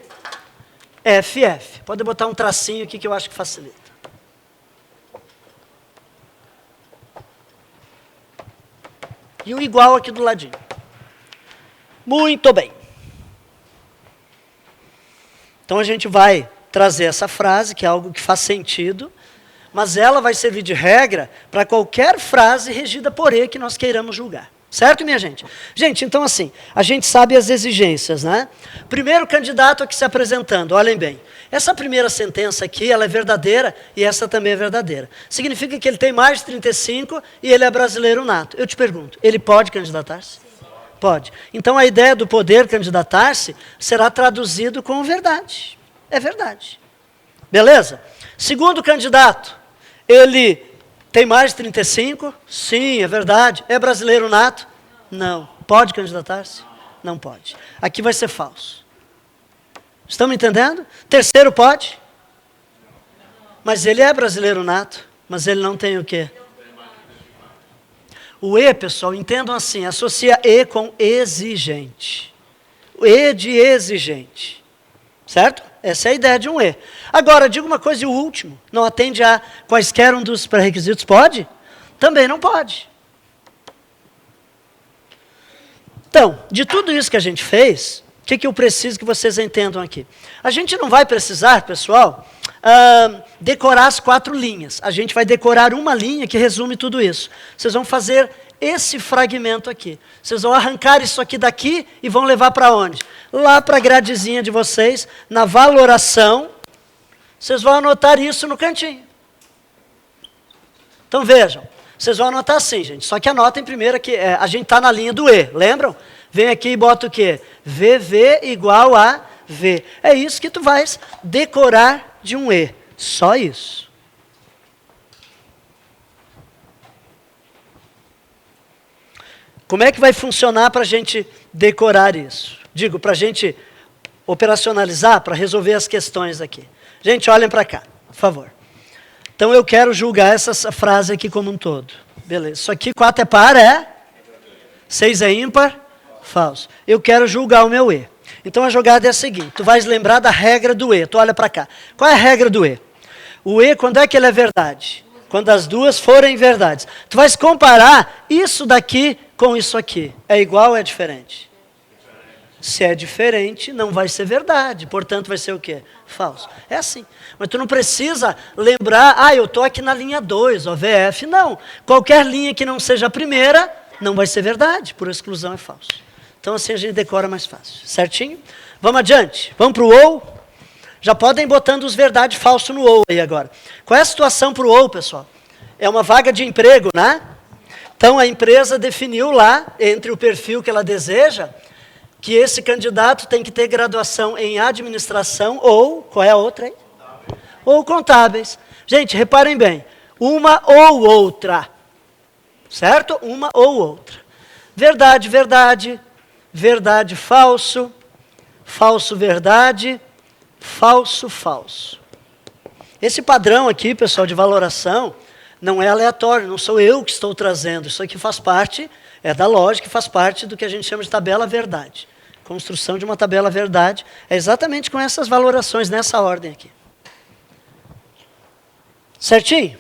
FF. Pode botar um tracinho aqui que eu acho que facilita. E o igual aqui do ladinho. Muito bem. Então a gente vai trazer essa frase, que é algo que faz sentido, mas ela vai servir de regra para qualquer frase regida por E que nós queiramos julgar. Certo, minha gente? Gente, então assim, a gente sabe as exigências, né? Primeiro candidato aqui se apresentando, olhem bem. Essa primeira sentença aqui, ela é verdadeira e essa também é verdadeira. Significa que ele tem mais de 35 e ele é brasileiro nato. Eu te pergunto, ele pode candidatar-se? Pode. Então a ideia do poder candidatar-se será traduzido como verdade. É verdade. Beleza? Segundo candidato, ele tem mais de 35? Sim, é verdade. É brasileiro nato? Não. Pode candidatar-se? Não pode. Aqui vai ser falso. Estão me entendendo? Terceiro pode? Mas ele é brasileiro nato, mas ele não tem o quê? O E, pessoal, entendam assim, associa E com exigente. O E de exigente. Certo? Essa é a ideia de um E. Agora, digo uma coisa, e o último, não atende a quaisquer um dos pré-requisitos, pode? Também não pode. Então, de tudo isso que a gente fez, o que eu preciso que vocês entendam aqui? A gente não vai precisar, pessoal, decorar as 4 linhas. A gente vai decorar uma linha que resume tudo isso. Vocês vão fazer esse fragmento aqui. Vocês vão arrancar isso aqui daqui e vão levar para onde? Lá para a gradezinha de vocês, na valoração. Vocês vão anotar isso no cantinho. Então vejam, vocês vão anotar assim, gente. Só que anotem primeiro que a gente está na linha do E, lembram? Vem aqui e bota o quê? VV igual a V. É isso que tu vais decorar de um E. Só isso. Como é que vai funcionar para a gente decorar isso? Digo, para a gente operacionalizar, para resolver as questões aqui. Gente, olhem para cá, por favor. Então eu quero julgar essa frase aqui como um todo. Beleza. Isso aqui, 4 é par, 6 é ímpar, falso. Eu quero julgar o meu E. Então a jogada é a seguinte, tu vais lembrar da regra do E, tu olha para cá. Qual é a regra do E? O E, quando é que ele é verdade? Quando as duas forem verdades. Tu vais comparar isso daqui com isso aqui. É igual ou é diferente? Se é diferente, não vai ser verdade. Portanto, vai ser o quê? Falso. É assim. Mas tu não precisa lembrar, eu estou aqui na linha 2, ó, VF. Não. Qualquer linha que não seja a primeira, não vai ser verdade. Por exclusão é falso. Então, assim a gente decora mais fácil. Certinho? Vamos adiante. Vamos para o OU. Já podem ir botando os verdade e falso no OU aí agora. Qual é a situação para o OU, pessoal? É uma vaga de emprego, né? Então, a empresa definiu lá, entre o perfil que ela deseja, que esse candidato tem que ter graduação em administração ou, qual é a outra aí? Ou contábeis. Gente, reparem bem, uma ou outra. Certo? Uma ou outra. Verdade, verdade. Verdade, falso. Falso, verdade. Falso, falso. Esse padrão aqui, pessoal, de valoração, não é aleatório, não sou eu que estou trazendo. Isso aqui faz parte, da lógica, faz parte do que a gente chama de tabela verdade. Construção de uma tabela verdade é exatamente com essas valorações, nessa ordem aqui. Certinho?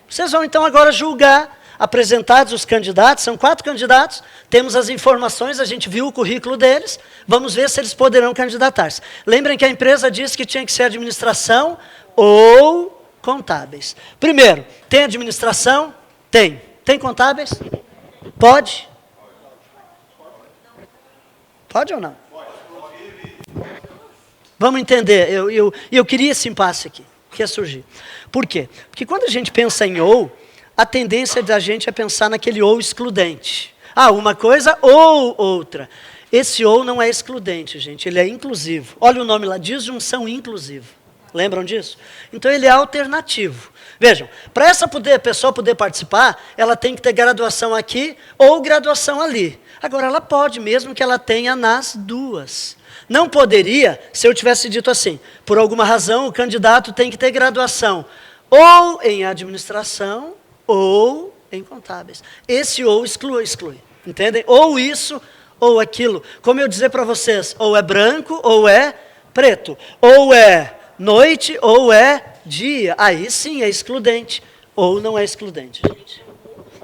Vocês vão então agora julgar, apresentados os candidatos, são 4 candidatos, temos as informações, a gente viu o currículo deles, vamos ver se eles poderão candidatar-se. Lembrem que a empresa disse que tinha que ser administração ou contábeis. Primeiro, tem administração? Tem. Tem contábeis? Pode? Pode ou não? Vamos entender, eu queria esse impasse aqui, que ia surgir. Por quê? Porque quando a gente pensa em ou, a tendência da gente é pensar naquele ou excludente. Uma coisa ou outra. Esse ou não é excludente, gente, ele é inclusivo. Olha o nome lá, disjunção inclusiva. Lembram disso? Então ele é alternativo. Vejam, para essa pessoa poder participar, ela tem que ter graduação aqui ou graduação ali. Agora ela pode, mesmo que ela tenha nas duas. Não poderia, se eu tivesse dito assim, por alguma razão o candidato tem que ter graduação ou em administração ou em contábeis. Esse ou exclui. Entendem? Ou isso ou aquilo. Como eu dizer para vocês, ou é branco ou é preto. Ou é noite ou é dia. Aí sim é excludente. Ou não é excludente, gente.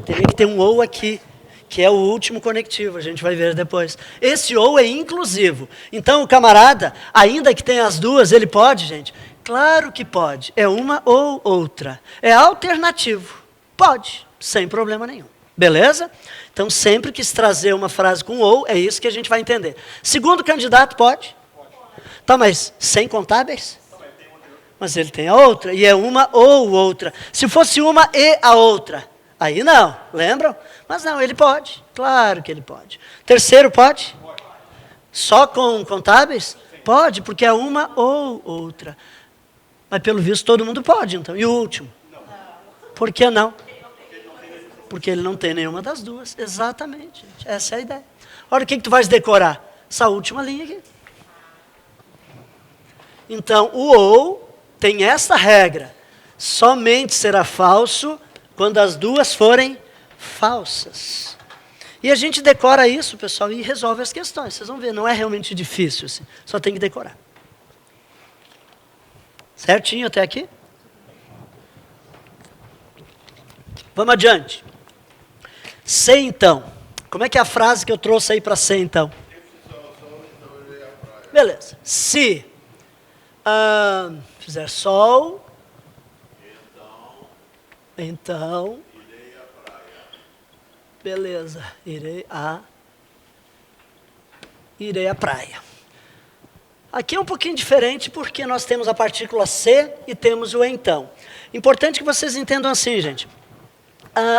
Teria que ter um ou aqui, que é o último conectivo, a gente vai ver depois. Esse ou é inclusivo. Então o camarada, ainda que tenha as duas, ele pode, gente? Claro que pode. É uma ou outra. É alternativo. Pode, sem problema nenhum. Beleza? Então sempre quis trazer uma frase com ou, é isso que a gente vai entender. Segundo candidato, pode? Tá, mas sem contábeis? Mas ele tem a outra, e é uma ou outra. Se fosse uma e a outra, aí não, lembram? Mas não, ele pode, claro que ele pode. Terceiro, pode? Só com contábeis? Pode, porque é uma ou outra. Mas pelo visto todo mundo pode, então. E o último? Por que não? Porque ele não tem nenhuma das duas. Exatamente, gente. Essa é a ideia. Olha o que tu vais decorar. Essa última linha aqui. Então, o ou tem essa regra. Somente será falso quando as duas forem falsas. E a gente decora isso, pessoal, e resolve as questões. Vocês vão ver, não é realmente difícil, assim. Só tem que decorar. Certinho até aqui? Vamos adiante. Se então. Como é que é a frase que eu trouxe aí para se então? Beleza. Se fizer sol, então irei à praia. Beleza. Irei à praia. Aqui é um pouquinho diferente porque nós temos a partícula se e temos o então. Importante que vocês entendam assim, gente.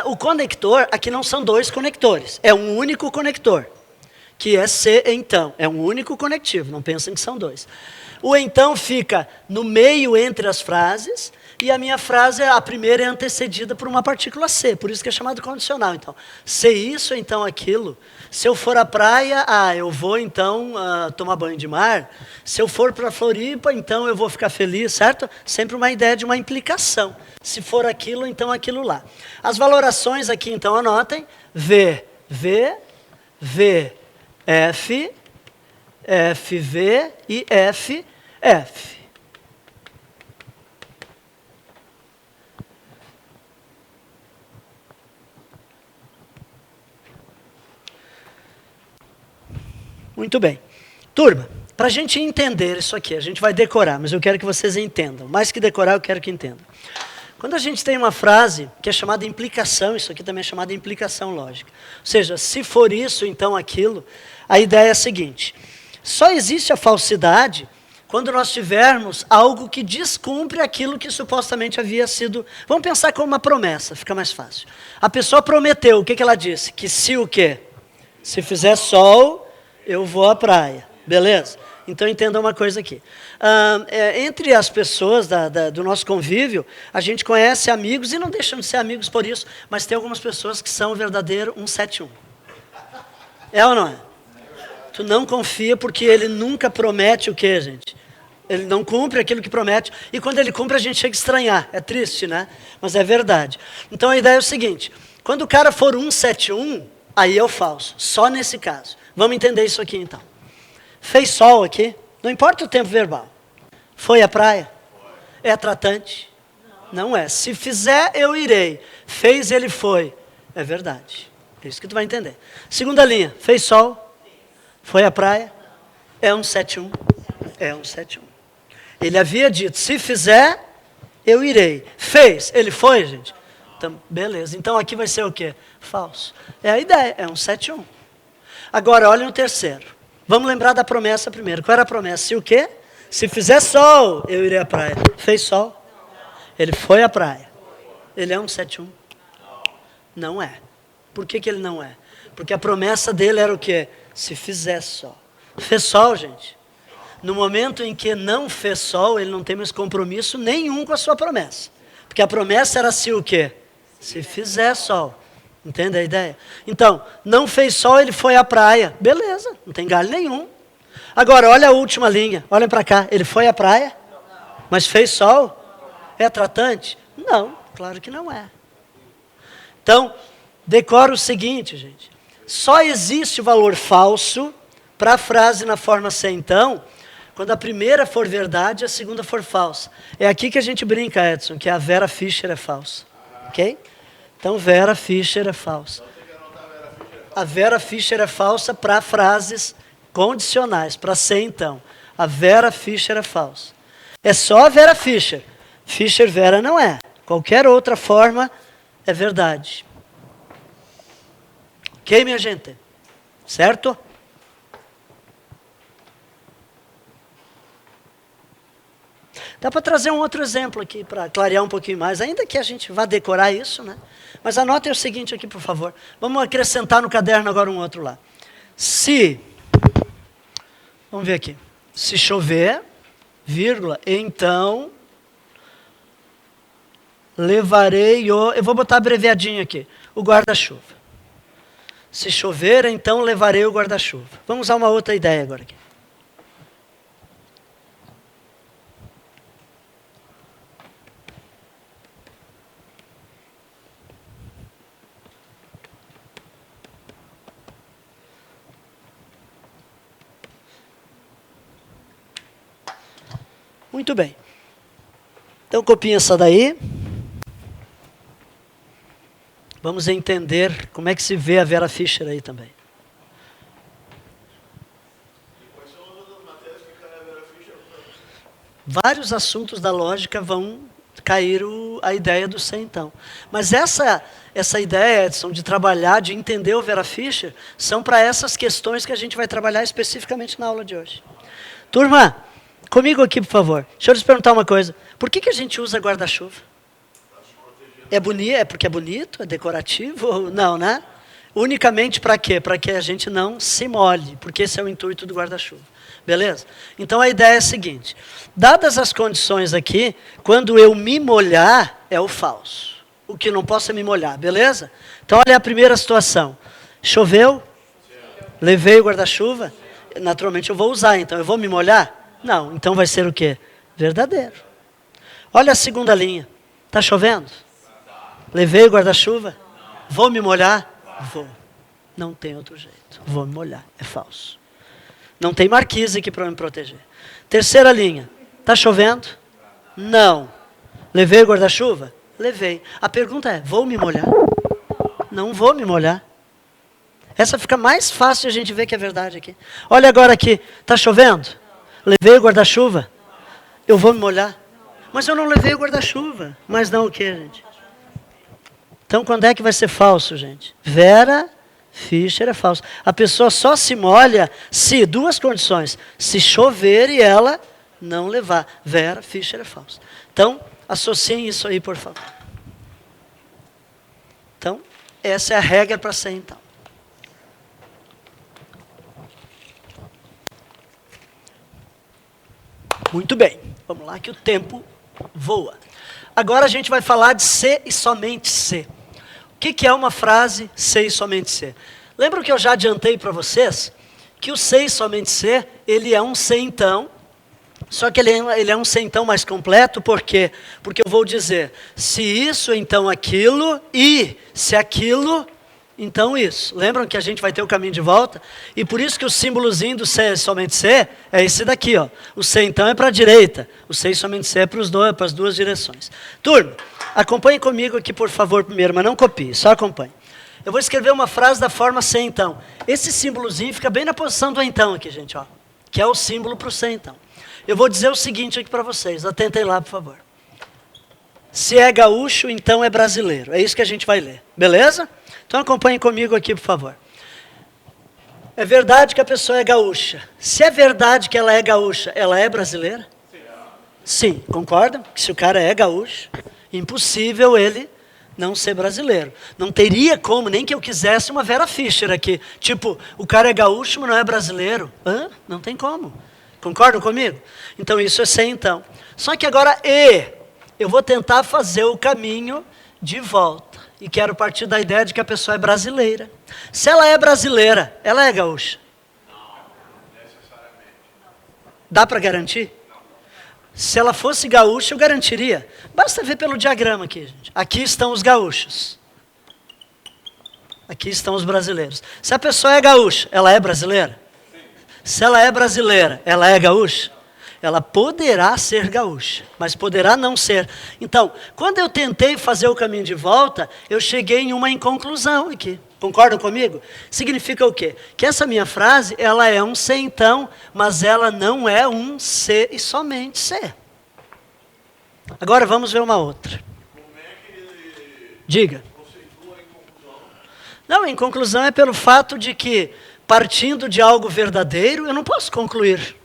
O conector, aqui não são 2 conectores, é um único conector, que é se então, é um único conectivo, não pensem que são 2. O então fica no meio entre as frases, e a minha frase, a primeira é antecedida por uma partícula se, por isso que é chamado condicional. Então, se isso, então aquilo. Se eu for à praia, eu vou então tomar banho de mar. Se eu for para Floripa, então eu vou ficar feliz, certo? Sempre uma ideia de uma implicação. Se for aquilo, então aquilo lá. As valorações aqui, então, anotem. V, F, V e F. Muito bem. Turma, para a gente entender isso aqui, a gente vai decorar, mas eu quero que vocês entendam. Mais que decorar, eu quero que entendam. Quando a gente tem uma frase que é chamada implicação, isso aqui também é chamada implicação lógica. Ou seja, se for isso, então aquilo, a ideia é a seguinte. Só existe a falsidade quando nós tivermos algo que descumpre aquilo que supostamente havia sido... Vamos pensar como uma promessa, fica mais fácil. A pessoa prometeu, o que ela disse? Que se o quê? Se fizer sol, eu vou à praia. Beleza? Então entenda uma coisa aqui. Entre as pessoas do nosso convívio, a gente conhece amigos, e não deixam de ser amigos por isso, mas tem algumas pessoas que são o verdadeiro 171. É ou não é? Tu não confia porque ele nunca promete o quê, gente? Ele não cumpre aquilo que promete, e quando ele cumpre a gente chega a estranhar. É triste, né? Mas é verdade. Então a ideia é o seguinte, quando o cara for 171, aí é o falso, só nesse caso. Vamos entender isso aqui então. Fez sol aqui, não importa o tempo verbal. Foi à praia? É tratante? Não é. Se fizer, eu irei. Fez, ele foi. É verdade. É isso que tu vai entender. Segunda linha, fez sol? Foi à praia? É um 7-1. É um 7-1. Ele havia dito, se fizer, eu irei. Fez, ele foi, gente? Então, beleza. Então aqui vai ser o quê? Falso. É a ideia, é um 7-1. Agora, olhem o terceiro. Vamos lembrar da promessa primeiro. Qual era a promessa? Se o quê? Se fizer sol, eu irei à praia. Fez sol? Ele foi à praia. Ele é um 7-1? Não é. Por que ele não é? Porque a promessa dele era o quê? Se fizer sol. Fez sol, gente. No momento em que não fez sol, ele não tem mais compromisso nenhum com a sua promessa. Porque a promessa era se o quê? Se fizer sol. Entende a ideia? Então, não fez sol, ele foi à praia. Beleza, não tem galho nenhum. Agora, olha a última linha. Olhem para cá. Ele foi à praia? Mas fez sol? É tratante? Não, claro que não é. Então, decora o seguinte, gente. Só existe o valor falso para a frase na forma sem então, quando a primeira for verdade e a segunda for falsa. É aqui que a gente brinca, Edson, que a Vera Fischer é falsa. Ok? Então, Vera Fischer é falsa. A Vera Fischer é falsa para frases condicionais, para ser então. A Vera Fischer é falsa. É só a Vera Fischer. Fischer Vera não é. Qualquer outra forma é verdade. Ok, minha gente? Certo? Dá para trazer um outro exemplo aqui, para clarear um pouquinho mais, ainda que a gente vá decorar isso, né? Mas anotem o seguinte aqui, por favor. Vamos acrescentar no caderno agora um outro lá. Se, vamos ver aqui. Se chover, vírgula, então levarei o... Eu vou botar abreviadinho aqui. O guarda-chuva. Se chover, então levarei o guarda-chuva. Vamos usar uma outra ideia agora aqui. Muito bem. Então, copiem essa daí. Vamos entender como é que se vê a Vera Fischer aí também. Quais são as outras matérias que cai a Vera Fischer? Vários assuntos da lógica vão cair a ideia do ser então. Mas essa ideia, Edson, de trabalhar, de entender o Vera Fischer, são para essas questões que a gente vai trabalhar especificamente na aula de hoje. Turma, comigo aqui, por favor. Deixa eu lhes perguntar uma coisa. Por que a gente usa guarda-chuva? É bonito? É porque é bonito? É decorativo? Não, né? Unicamente para quê? Para que a gente não se molhe, porque esse é o intuito do guarda-chuva. Beleza? Então a ideia é a seguinte. Dadas as condições aqui, quando eu me molhar, é o falso. O que não posso é me molhar, beleza? Então olha a primeira situação. Choveu? Levei o guarda-chuva? Naturalmente eu vou usar, então eu vou me molhar? Não, então vai ser o quê? Verdadeiro. Olha a segunda linha. Está chovendo? Levei o guarda-chuva? Vou me molhar? Vou. Não tem outro jeito. Vou me molhar. É falso. Não tem marquise aqui para me proteger. Terceira linha. Está chovendo? Não. Levei o guarda-chuva? Levei. A pergunta é, vou me molhar? Não vou me molhar. Essa fica mais fácil de a gente ver que é verdade aqui. Olha agora aqui. Está chovendo? Levei o guarda-chuva? Eu vou me molhar? Mas eu não levei o guarda-chuva. Mas não o quê, gente? Então, quando é que vai ser falso, gente? Vera Fischer é falso. A pessoa só se molha se, duas condições, se chover e ela não levar. Vera Fischer é falso. Então, associem isso aí, por favor. Então, essa é a regra para ser então. Muito bem. Vamos lá que o tempo voa. Agora a gente vai falar de ser e somente ser. O que é uma frase ser e somente ser? Lembram que eu já adiantei para vocês que o ser e somente ser, ele é um ser então, só que ele é um ser então mais completo, por quê? Porque eu vou dizer, se isso, então aquilo, e se aquilo, então isso. Lembram que a gente vai ter o caminho de volta? E por isso que o símbolozinho do C somente C é esse daqui, ó. O C então é para a direita, o C somente C é para as duas direções. Turma, acompanhe comigo aqui, por favor, primeiro, mas não copie, só acompanhe. Eu vou escrever uma frase da forma C então. Esse símbolozinho fica bem na posição do então aqui, gente, ó. Que é o símbolo para o C então. Eu vou dizer o seguinte aqui para vocês, atentem lá, por favor. Se é gaúcho, então é brasileiro. É isso que a gente vai ler, beleza? Então acompanhem comigo aqui, por favor. É verdade que a pessoa é gaúcha. Se é verdade que ela é gaúcha, ela é brasileira? Sim, concordam? Que se o cara é gaúcho, impossível ele não ser brasileiro. Não teria como, nem que eu quisesse uma Vera Fischer aqui. Tipo, o cara é gaúcho, mas não é brasileiro. Hã? Não tem como. Concordam comigo? Então isso é C então. Só que agora eu vou tentar fazer o caminho de volta. E quero partir da ideia de que a pessoa é brasileira. Se ela é brasileira, ela é gaúcha? Não, necessariamente. Dá para garantir? Não. Se ela fosse gaúcha, eu garantiria. Basta ver pelo diagrama aqui, gente. Aqui estão os gaúchos. Aqui estão os brasileiros. Se a pessoa é gaúcha, ela é brasileira? Sim. Se ela é brasileira, ela é gaúcha? Ela poderá ser gaúcha, mas poderá não ser. Então, quando eu tentei fazer o caminho de volta, eu cheguei em uma inconclusão aqui. Concordam comigo? Significa o quê? Que essa minha frase, ela é um C então, mas ela não é um C e somente C. Agora vamos ver uma outra. Como é que ele Diga. conceitua em conclusão? Não, em conclusão é pelo fato de que, partindo de algo verdadeiro, eu não posso concluir.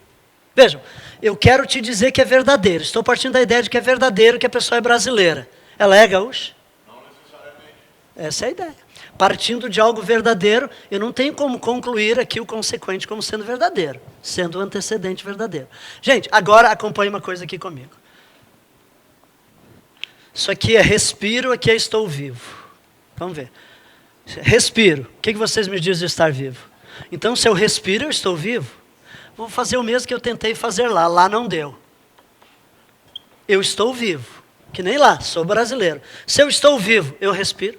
Vejam, eu quero te dizer que é verdadeiro. Estou partindo da ideia de que é verdadeiro que a pessoa é brasileira. Ela é gaúcha? Não necessariamente. Essa é a ideia. Partindo de algo verdadeiro, eu não tenho como concluir aqui o consequente como sendo verdadeiro, sendo o antecedente verdadeiro. Gente, agora acompanhe uma coisa aqui comigo. Isso aqui é respiro, aqui é estou vivo. Vamos ver. Respiro. O que vocês me dizem de estar vivo? Então, se eu respiro, eu estou vivo. Vou fazer o mesmo que eu tentei fazer lá. Lá não deu. Eu estou vivo. Que nem lá, sou brasileiro. Se eu estou vivo, eu respiro.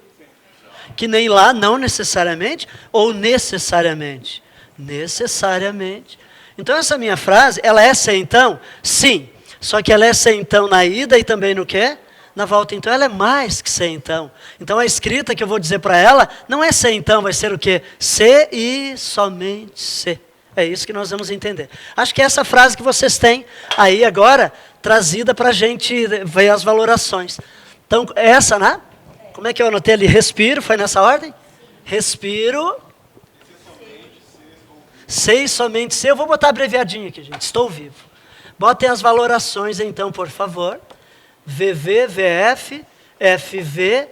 Que nem lá, não necessariamente, ou necessariamente? Necessariamente. Então essa minha frase, ela é C então? Sim. Só que ela é C então na ida e também no quê? Na volta. Então ela é mais que C então. Então a escrita que eu vou dizer para ela, não é C então, vai ser o quê? C e somente C. É isso que nós vamos entender. Acho que é essa frase que vocês têm aí agora, trazida para a gente ver as valorações. Então, essa, né? Como é que eu anotei ali? Respiro, foi nessa ordem? Respiro. C e somente C. Eu vou botar abreviadinho aqui, gente. Estou vivo. Botem as valorações, então, por favor. VV, VF, FV,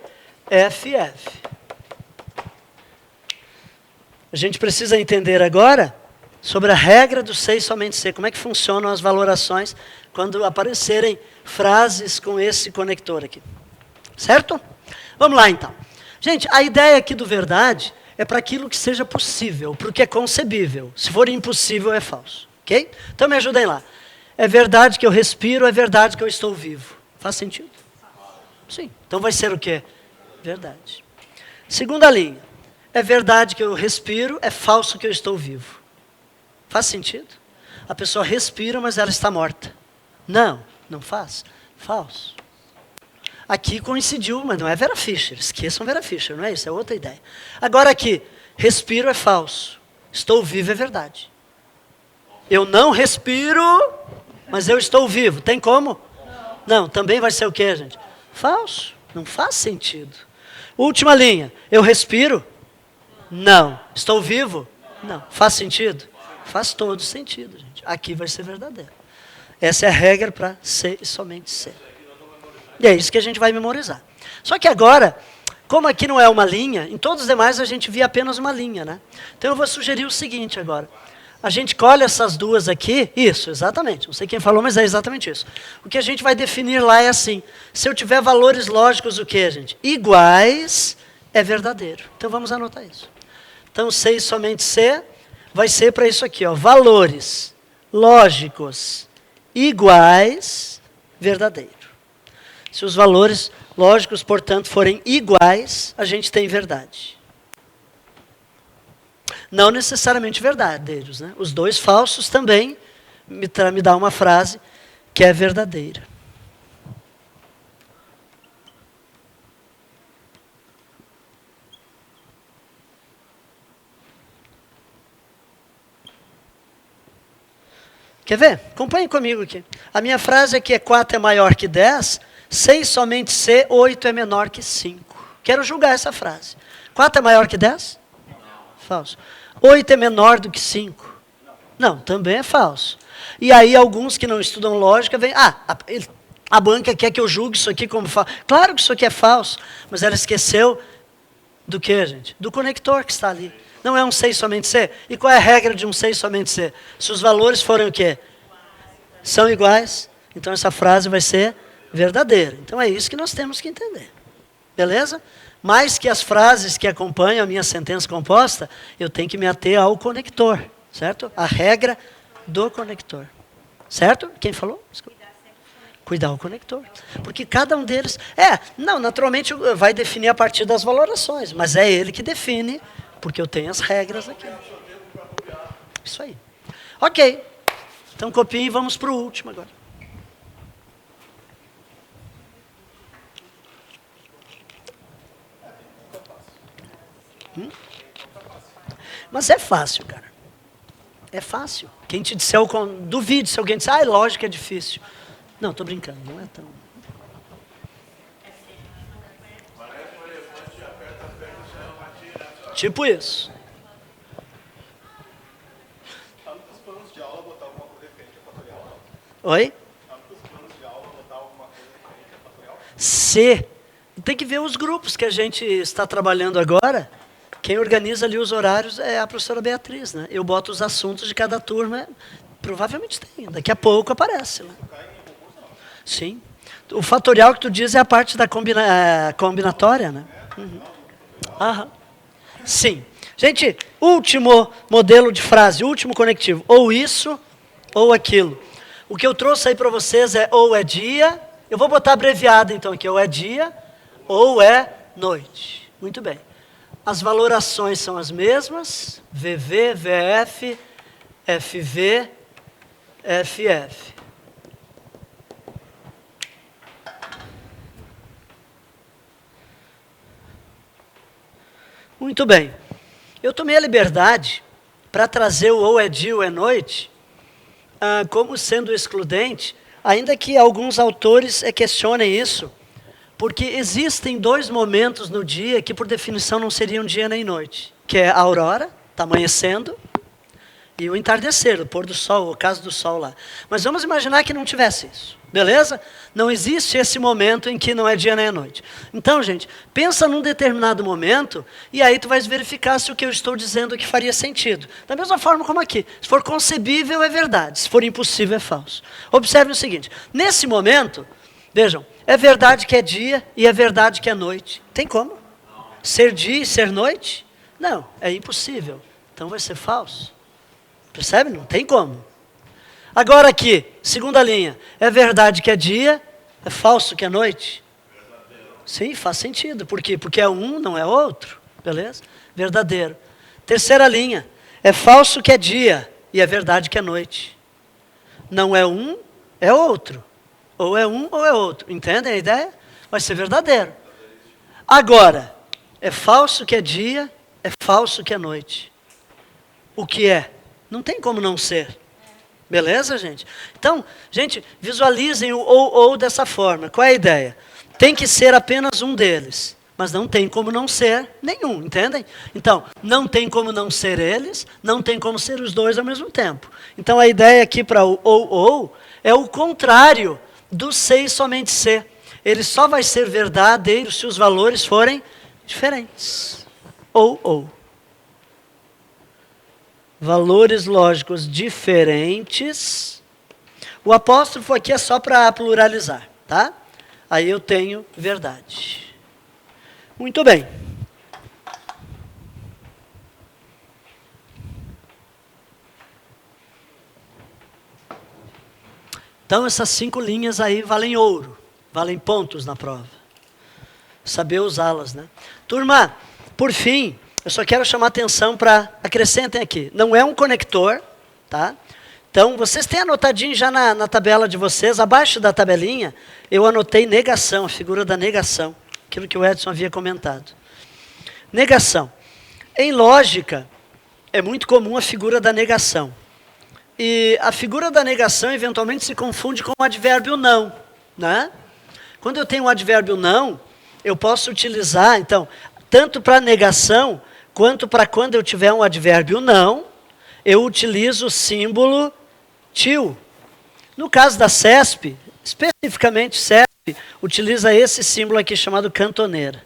FF. A gente precisa entender agora sobre a regra do C e somente C. Como é que funcionam as valorações quando aparecerem frases com esse conector aqui. Certo? Vamos lá, então. Gente, a ideia aqui do verdade é para aquilo que seja possível, para o que é concebível. Se for impossível, é falso. Ok? Então me ajudem lá. É verdade que eu respiro, é verdade que eu estou vivo. Faz sentido? Sim. Então vai ser o quê? Verdade. Segunda linha. É verdade que eu respiro, é falso que eu estou vivo. Faz sentido? A pessoa respira, mas ela está morta. Não, não faz. Falso. Aqui coincidiu, mas não é Vera Fischer. Esqueçam Vera Fischer, não é isso? É outra ideia. Agora aqui, respiro é falso. Estou vivo é verdade. Eu não respiro, mas eu estou vivo. Tem como? Não, também vai ser o quê, gente? Falso. Não faz sentido. Última linha. Eu respiro? Não. Estou vivo? Não. Faz sentido? Faz todo sentido, gente. Aqui vai ser verdadeiro. Essa é a regra para C e somente C. E é isso que a gente vai memorizar. Só que agora, como aqui não é uma linha, em todos os demais a gente via apenas uma linha, né? Então eu vou sugerir o seguinte agora. A gente colhe essas duas aqui, isso, exatamente. Não sei quem falou, mas é exatamente isso. O que a gente vai definir lá é assim. Se eu tiver valores lógicos, o que, gente? Iguais, é verdadeiro. Então vamos anotar isso. Então C e somente C vai ser para isso aqui, ó. Valores lógicos iguais, verdadeiro. Se os valores lógicos, portanto, forem iguais, a gente tem verdade. não necessariamente verdadeiros, né? Os dois falsos também me dá uma frase que é verdadeira. Quer ver? Acompanhe comigo aqui. A minha frase aqui é 4 é maior que 10, 6 somente C, 8 é menor que 5. Quero julgar essa frase. 4 é maior que 10? Não. Falso. 8 é menor do que 5? Não, também é falso. E aí alguns que não estudam lógica vêm, a banca quer que eu julgue isso aqui como falso. Claro que isso aqui é falso, mas ela esqueceu do que, gente? Do conector que está ali. Não é um 6 somente C? E qual é a regra de um 6 somente C? Se os valores forem o quê? São iguais, então essa frase vai ser verdadeira. Então é isso que nós temos que entender. Beleza? Mais que as frases que acompanham a minha sentença composta, eu tenho que me ater ao conector, certo? A regra do conector. Certo? Quem falou? Desculpa. Cuidar o conector. Porque cada um deles... naturalmente vai definir a partir das valorações, mas é ele que define, porque eu tenho as regras aqui. Isso aí. Ok. Então copiem e vamos para o último agora. Mas é fácil, cara. É fácil. Quem te disser, duvide se alguém disser, lógica é difícil. Não, estou brincando, não é tão... Tipo isso. Tá nos planos de aula botar alguma coisa referente a fatorial? Oi? Tá nos planos de aula botar alguma coisa referente a fatorial? Se. Tem que ver os grupos que a gente está trabalhando agora. Quem organiza ali os horários é a professora Beatriz, né? Eu boto os assuntos de cada turma, provavelmente tem. Daqui a pouco aparece lá. Sim. O fatorial que tu diz é a parte da combinatória, né? Uhum. Aham. Sim. Gente, último modelo de frase, último conectivo. Ou isso, ou aquilo. O que eu trouxe aí para vocês é ou é dia, eu vou botar abreviado então aqui, ou é dia, ou é noite. Muito bem. As valorações são as mesmas, VV, VF, FV, FF. Muito bem. Eu tomei a liberdade para trazer o ou é dia ou é noite como sendo excludente, ainda que alguns autores questionem isso, porque existem 2 momentos no dia que por definição não seriam dia nem noite, que é a aurora, está amanhecendo, e o entardecer, o pôr do sol, o caso do sol lá. Mas vamos imaginar que não tivesse isso, beleza? Não existe esse momento em que não é dia nem é noite. Então, gente, pensa num determinado momento e aí tu vais verificar se o que eu estou dizendo aqui faria sentido. Da mesma forma como aqui. Se for concebível, é verdade. Se for impossível, é falso. Observe o seguinte. Nesse momento, vejam, é verdade que é dia e é verdade que é noite. Tem como? Ser dia e ser noite? Não, é impossível. Então vai ser falso. Percebe? Não tem como. Agora aqui, segunda linha. É verdade que é dia, é falso que é noite? Verdadeiro. Sim, faz sentido. Por quê? Porque é um, não é outro. Beleza? Verdadeiro. Terceira linha. É falso que é dia e é verdade que é noite. Não é um, é outro. Ou é um ou é outro. Entendem a ideia? Vai ser verdadeiro. Agora, é falso que é dia, é falso que é noite. O que é? Não tem como não ser. Beleza, gente? Então, gente, visualizem o ou dessa forma. Qual é a ideia? Tem que ser apenas um deles, mas não tem como não ser nenhum, entendem? Então, não tem como não ser eles, não tem como ser os dois ao mesmo tempo. Então, a ideia aqui para o ou é o contrário do ser e somente ser. Ele só vai ser verdadeiro se os valores forem diferentes. Ou. Valores lógicos diferentes. O apóstrofo aqui é só para pluralizar, tá? Aí eu tenho verdade. Muito bem. Então essas 5 linhas aí valem ouro, valem pontos na prova. Saber usá-las, né? Turma, por fim, eu só quero chamar atenção para, acrescentem aqui, não é um conector, tá? Então, vocês têm anotadinho já na tabela de vocês, abaixo da tabelinha, eu anotei negação, a figura da negação, aquilo que o Edson havia comentado. Negação. Em lógica, é muito comum a figura da negação. E a figura da negação, eventualmente, se confunde com o advérbio não, né? Quando eu tenho um advérbio não, eu posso utilizar, então, tanto para negação, quanto para quando eu tiver um advérbio não, eu utilizo o símbolo til. No caso da CESP, especificamente CESP, utiliza esse símbolo aqui chamado cantoneira.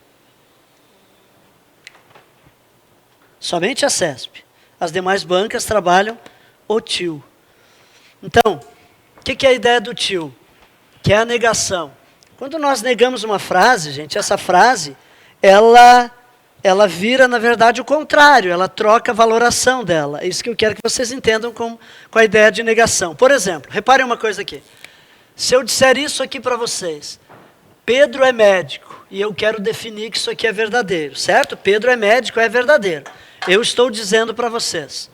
Somente a CESP. As demais bancas trabalham o til. Então, o que é a ideia do til? Que é a negação. Quando nós negamos uma frase, gente, essa frase, ela vira, na verdade, o contrário, ela troca a valoração dela. É isso que eu quero que vocês entendam com a ideia de negação. Por exemplo, reparem uma coisa aqui. Se eu disser isso aqui para vocês, Pedro é médico, e eu quero definir que isso aqui é verdadeiro, certo? Pedro é médico, é verdadeiro. Eu estou dizendo para vocês.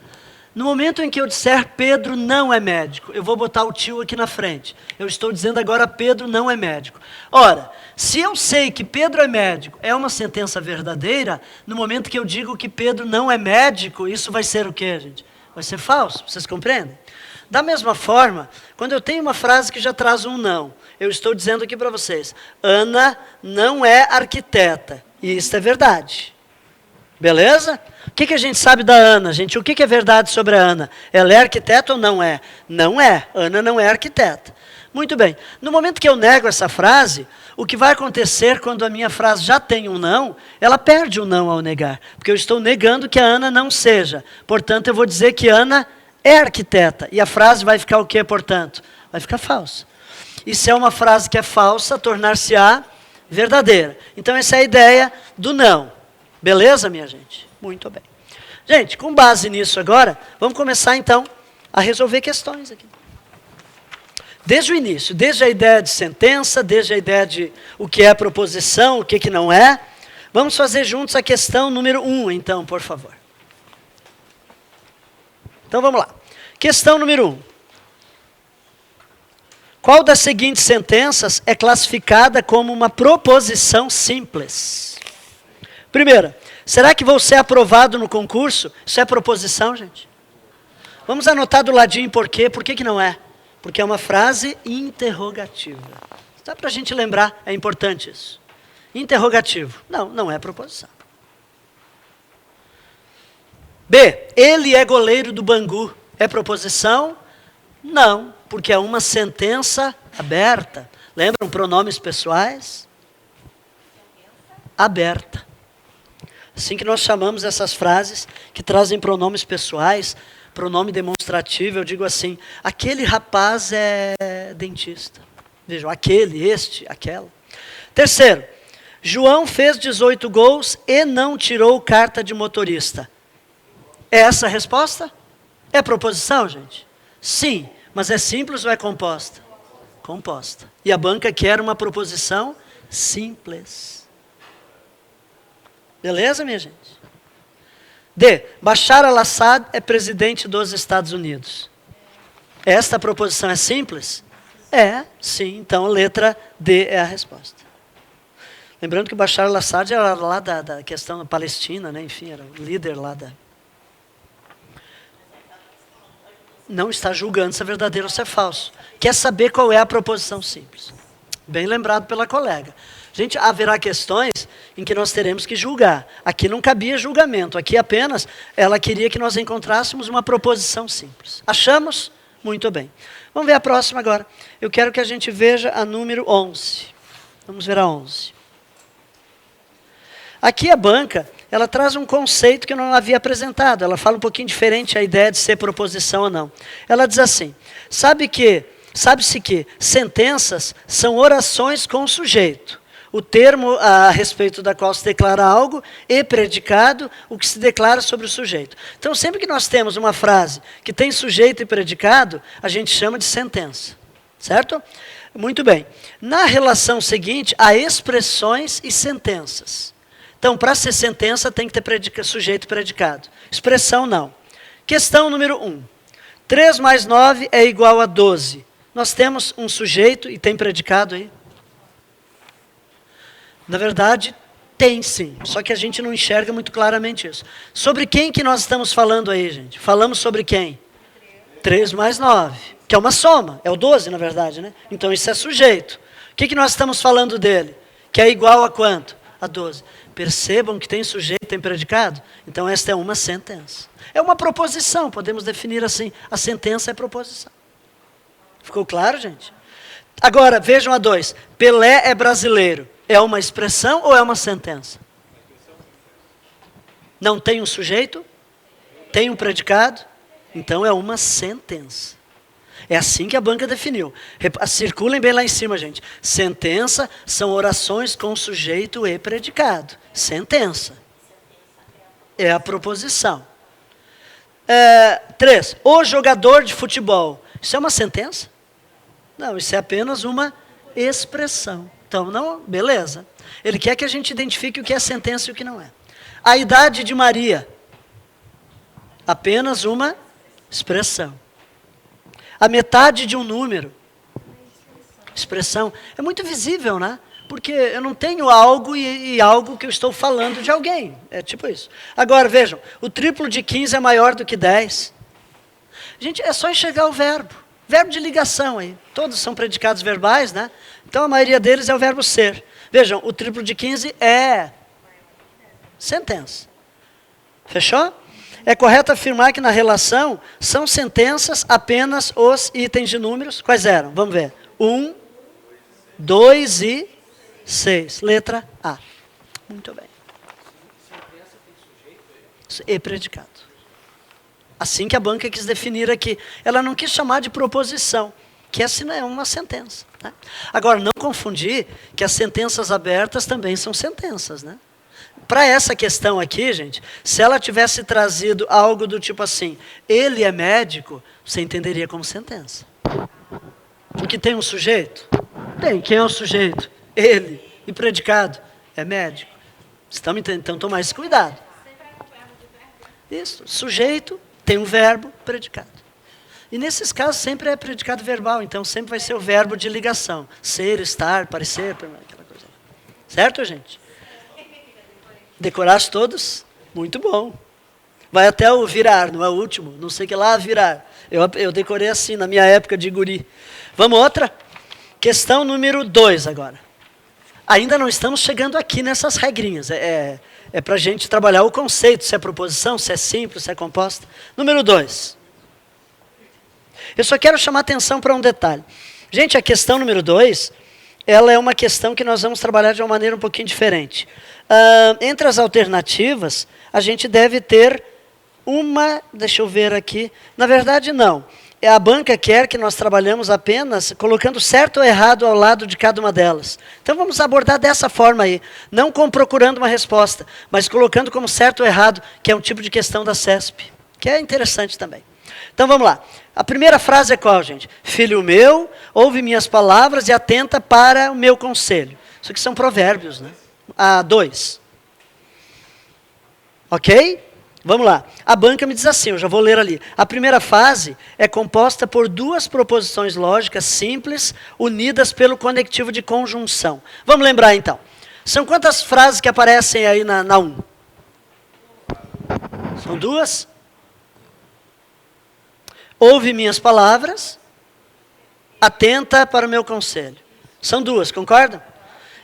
No momento em que eu disser Pedro não é médico, eu vou botar o til aqui na frente. Eu estou dizendo agora Pedro não é médico. Ora, se eu sei que Pedro é médico, é uma sentença verdadeira, no momento que eu digo que Pedro não é médico, isso vai ser o quê, gente? Vai ser falso, vocês compreendem? Da mesma forma, quando eu tenho uma frase que já traz um não, eu estou dizendo aqui para vocês, Ana não é arquiteta, e isso é verdade. Beleza? O que a gente sabe da Ana, gente? O que é verdade sobre a Ana? Ela é arquiteta ou não é? Não é. Ana não é arquiteta. Muito bem. No momento que eu nego essa frase, o que vai acontecer quando a minha frase já tem um não, ela perde o não ao negar. Porque eu estou negando que a Ana não seja. Portanto, eu vou dizer que Ana é arquiteta. E a frase vai ficar o quê, portanto? Vai ficar falsa. E se é uma frase que é falsa, tornar-se-á verdadeira. Então, essa é a ideia do não. Beleza, minha gente? Muito bem. Gente, com base nisso agora, vamos começar então a resolver questões aqui. Desde o início, desde a ideia de sentença, desde a ideia de o que é proposição, o que não é. Vamos fazer juntos a questão número 1, então, por favor. Então vamos lá. Questão número 1. Qual das seguintes sentenças é classificada como uma proposição simples? Primeira, será que vou ser aprovado no concurso? Isso é proposição, gente? Vamos anotar do ladinho por quê? Por que não é? Porque é uma frase interrogativa. Só para a gente lembrar, é importante isso. Interrogativo. Não, não é proposição. B, ele é goleiro do Bangu. É proposição? Não, porque é uma sentença aberta. Lembram pronomes pessoais? Aberta. Assim que nós chamamos essas frases que trazem pronomes pessoais, pronome demonstrativo, eu digo assim, aquele rapaz é dentista. Vejam, aquele, este, aquela. Terceiro, João fez 18 gols e não tirou carta de motorista. É essa a resposta? É proposição, gente? Sim, mas é simples ou é composta? Composta. E a banca quer uma proposição simples. Beleza, minha gente? D. Bashar al-Assad é presidente dos Estados Unidos. Esta proposição é simples? É, sim. Então, a letra D é a resposta. Lembrando que Bashar al-Assad era lá da questão da Palestina, né? Enfim, era o líder lá da... Não está julgando se é verdadeiro ou se é falso. Quer saber qual é a proposição simples. Bem lembrado pela colega. Gente, haverá questões em que nós teremos que julgar. Aqui não cabia julgamento, aqui apenas ela queria que nós encontrássemos uma proposição simples. Achamos? Muito bem. Vamos ver a próxima agora. Eu quero que a gente veja a número 11. Vamos ver a 11. Aqui a banca, ela traz um conceito que eu não havia apresentado. Ela fala um pouquinho diferente a ideia de ser proposição ou não. Ela diz assim, sabe-se que sentenças são orações com sujeito. O termo a respeito da qual se declara algo e predicado, o que se declara sobre o sujeito. Então, sempre que nós temos uma frase que tem sujeito e predicado, a gente chama de sentença. Certo? Muito bem. Na relação seguinte, há expressões e sentenças. Então, para ser sentença, tem que ter sujeito e predicado. Expressão, não. Questão número 1. 3 mais 9 é igual a 12. Nós temos um sujeito e tem predicado aí? Na verdade, tem sim, só que a gente não enxerga muito claramente isso. Sobre quem que nós estamos falando aí, gente? Falamos sobre quem? 3 mais 9, que é uma soma, é o 12 na verdade, né? Então isso é sujeito. O que nós estamos falando dele? Que é igual a quanto? A 12. Percebam que tem sujeito, tem predicado? Então esta é uma sentença. É uma proposição, podemos definir assim, a sentença é proposição. Ficou claro, gente? Agora, vejam a 2. Pelé é brasileiro. É uma expressão ou é uma sentença? Não tem um sujeito? Tem um predicado? Então é uma sentença. É assim que a banca definiu. Circulem bem lá em cima, gente. Sentença são orações com sujeito e predicado. Sentença. É a proposição. 3. O jogador de futebol. Isso é uma sentença? Não, isso é apenas uma expressão. Então, não, beleza. Ele quer que a gente identifique o que é sentença e o que não é. A idade de Maria. Apenas uma expressão. A metade de um número. Expressão. É muito visível, né? Porque eu não tenho algo e algo que eu estou falando de alguém. É tipo isso. Agora, vejam. O triplo de 15 é maior do que 10. Gente, é só enxergar o verbo. Verbo de ligação aí. Todos são predicados verbais, né? Então a maioria deles é o verbo ser. Vejam, o triplo de 15 é sentença. Fechou? É correto afirmar que na relação são sentenças apenas os itens de números. Quais eram? Vamos ver. 1, 2 e 6. Letra A. Muito bem. E predicado. Assim que a banca quis definir aqui. Ela não quis chamar de proposição, que essa é uma sentença. Né? Agora, não confundir que as sentenças abertas também são sentenças. Né? Para essa questão aqui, gente, se ela tivesse trazido algo do tipo assim, ele é médico, você entenderia como sentença. Porque tem um sujeito? Tem. Quem é o sujeito? Ele. E predicado? É médico. Estamos entendendo? Então, toma mais cuidado. Isso. Sujeito tem um verbo, predicado. E nesses casos sempre é predicado verbal, então sempre vai ser o verbo de ligação. Ser, estar, parecer, aquela coisa. Certo, gente? Decoraste todos? Muito bom. Vai até o virar, não é o último, não sei o que lá, virar. Eu decorei assim, na minha época de guri. Vamos outra? Questão número 2 agora. Ainda não estamos chegando aqui nessas regrinhas. É para a gente trabalhar o conceito, se é proposição, se é simples, se é composta. Número 2. Eu só quero chamar atenção para um detalhe. Gente, a questão número 2, ela é uma questão que nós vamos trabalhar de uma maneira um pouquinho diferente. Entre as alternativas, a gente deve ter uma, deixa eu ver aqui, na verdade não. A banca quer que nós trabalhemos apenas colocando certo ou errado ao lado de cada uma delas. Então vamos abordar dessa forma aí, não como procurando uma resposta, mas colocando como certo ou errado, que é um tipo de questão da CESP, que é interessante também. Então vamos lá. A primeira frase é qual, gente? Filho meu, ouve minhas palavras e atenta para o meu conselho. Isso aqui são provérbios, né? 2. Ok? Vamos lá. A banca me diz assim, eu já vou ler ali. A primeira fase é composta por duas proposições lógicas simples, unidas pelo conectivo de conjunção. Vamos lembrar então. São quantas frases que aparecem aí na 1? São 2? Ouve minhas palavras, atenta para o meu conselho. São 2, concordam?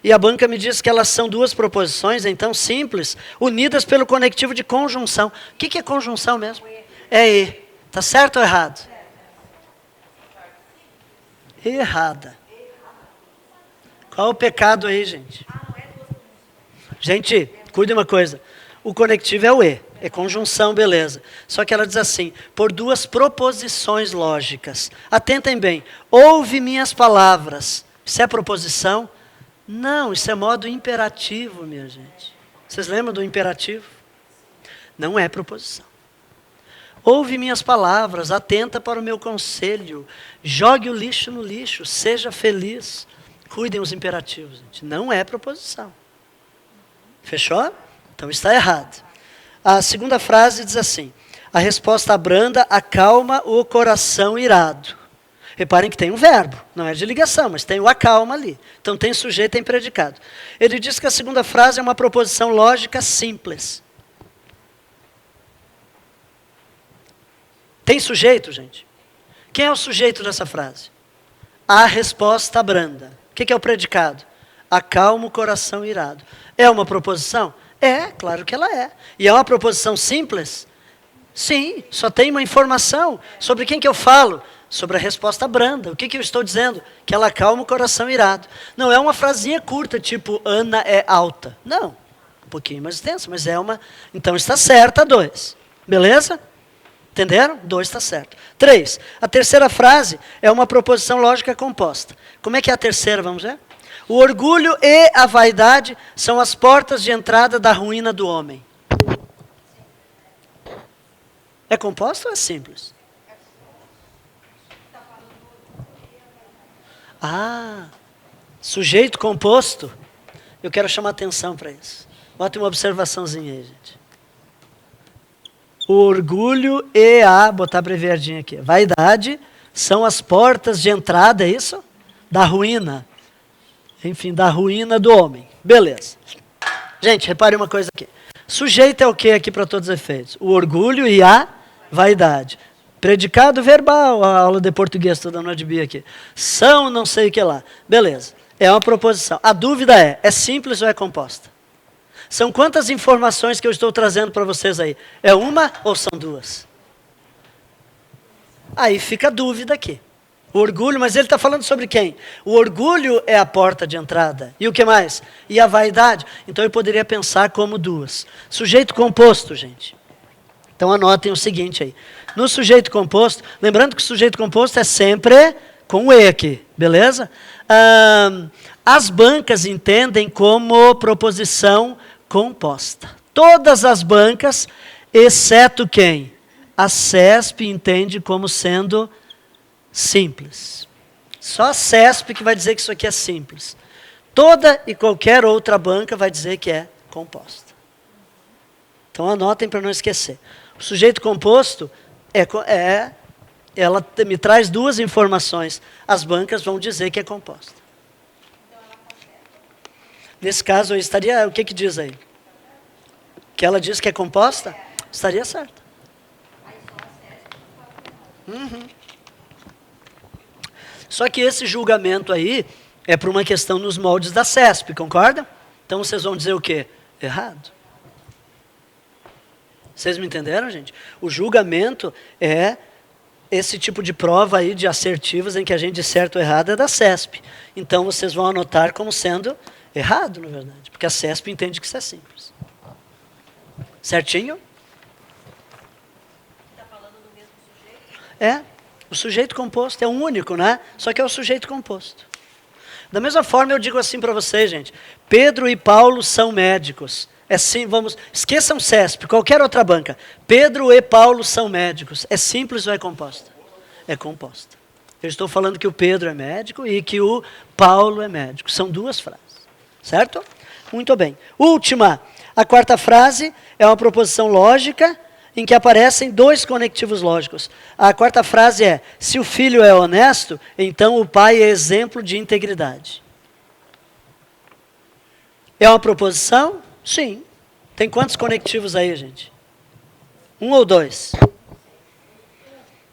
E a banca me diz que elas são duas proposições, então simples, unidas pelo conectivo de conjunção. O que é conjunção mesmo? É E. Está certo ou errado? Errada. Qual o pecado aí, gente? Gente, cuide uma coisa. O conectivo é o E. É conjunção, beleza. Só que ela diz assim, por duas proposições lógicas. Atentem bem. Ouve minhas palavras. Isso é proposição? Não, isso é modo imperativo, minha gente. Vocês lembram do imperativo? Não é proposição. Ouve minhas palavras, atenta para o meu conselho, jogue o lixo no lixo, seja feliz. Cuidem os imperativos, gente. Não é proposição. Fechou? Então está errado. A segunda frase diz assim: a resposta branda acalma o coração irado. Reparem que tem um verbo, não é de ligação, mas tem o acalma ali. Então tem sujeito e tem predicado. Ele diz que a segunda frase é uma proposição lógica simples. Tem sujeito, gente? Quem é o sujeito dessa frase? A resposta branda. O que é o predicado? Acalma o coração irado. É uma proposição? É, claro que ela é. E é uma proposição simples? Sim, só tem uma informação. Sobre quem que eu falo? Sobre a resposta branda. O que eu estou dizendo? Que ela acalma o coração irado. Não é uma frasinha curta, tipo, Ana é alta. Não, um pouquinho mais extensa, mas é uma... Então está certa, 2. Beleza? Entenderam? 2 está certo. 3. A terceira frase é uma proposição lógica composta. Como é que é a terceira, vamos ver? O orgulho e a vaidade são as portas de entrada da ruína do homem. É composto ou é simples? Ah, sujeito composto. Eu quero chamar atenção para isso. Bota uma observaçãozinha aí, gente. O orgulho e a, botar abreviadinho aqui, vaidade, são as portas de entrada, é isso? Da ruína. Enfim, da ruína do homem. Beleza. Gente, repare uma coisa aqui. Sujeito é o que aqui para todos os efeitos? O orgulho e a vaidade. Predicado verbal, a aula de português, estou dando uma de Bia aqui. São não sei o que lá. Beleza. É uma proposição. A dúvida é simples ou é composta? São quantas informações que eu estou trazendo para vocês aí? É uma ou são duas? Aí fica a dúvida aqui. O orgulho, mas ele está falando sobre quem? O orgulho é a porta de entrada. E o que mais? E a vaidade. Então eu poderia pensar como duas. Sujeito composto, gente. Então anotem o seguinte aí. No sujeito composto, lembrando que o sujeito composto é sempre com o E aqui, beleza? As bancas entendem como proposição composta. Todas as bancas, exceto quem? A CESP entende como sendo simples. Só a CESP que vai dizer que isso aqui é simples. Toda e qualquer outra banca vai dizer que é composta. Então anotem para não esquecer. O sujeito composto ela me traz duas informações. As bancas vão dizer que é composta. Nesse caso, estaria, o que diz aí? Que ela diz que é composta? Estaria certo. Só que esse julgamento aí é por uma questão nos moldes da CESP, concorda? Então vocês vão dizer o quê? Errado. Vocês me entenderam, gente? O julgamento é esse tipo de prova aí de assertivas em que a gente diz certo ou errado é da CESP. Então vocês vão anotar como sendo errado, na verdade, porque a CESP entende que isso é simples. Certinho? Está falando do mesmo sujeito? É, o sujeito composto é o único, né? Só que é o sujeito composto. Da mesma forma eu digo assim para vocês, gente. Pedro e Paulo são médicos. É sim, esqueçam CESP, qualquer outra banca. Pedro e Paulo são médicos. É simples ou é composta? É composta. Eu estou falando que o Pedro é médico e que o Paulo é médico. São duas frases. Certo? Muito bem. Última. A quarta frase é uma proposição lógica em que aparecem dois conectivos lógicos. A quarta frase é: se o filho é honesto, então o pai é exemplo de integridade. É uma proposição? Sim. Tem quantos conectivos aí, gente? 1 ou 2?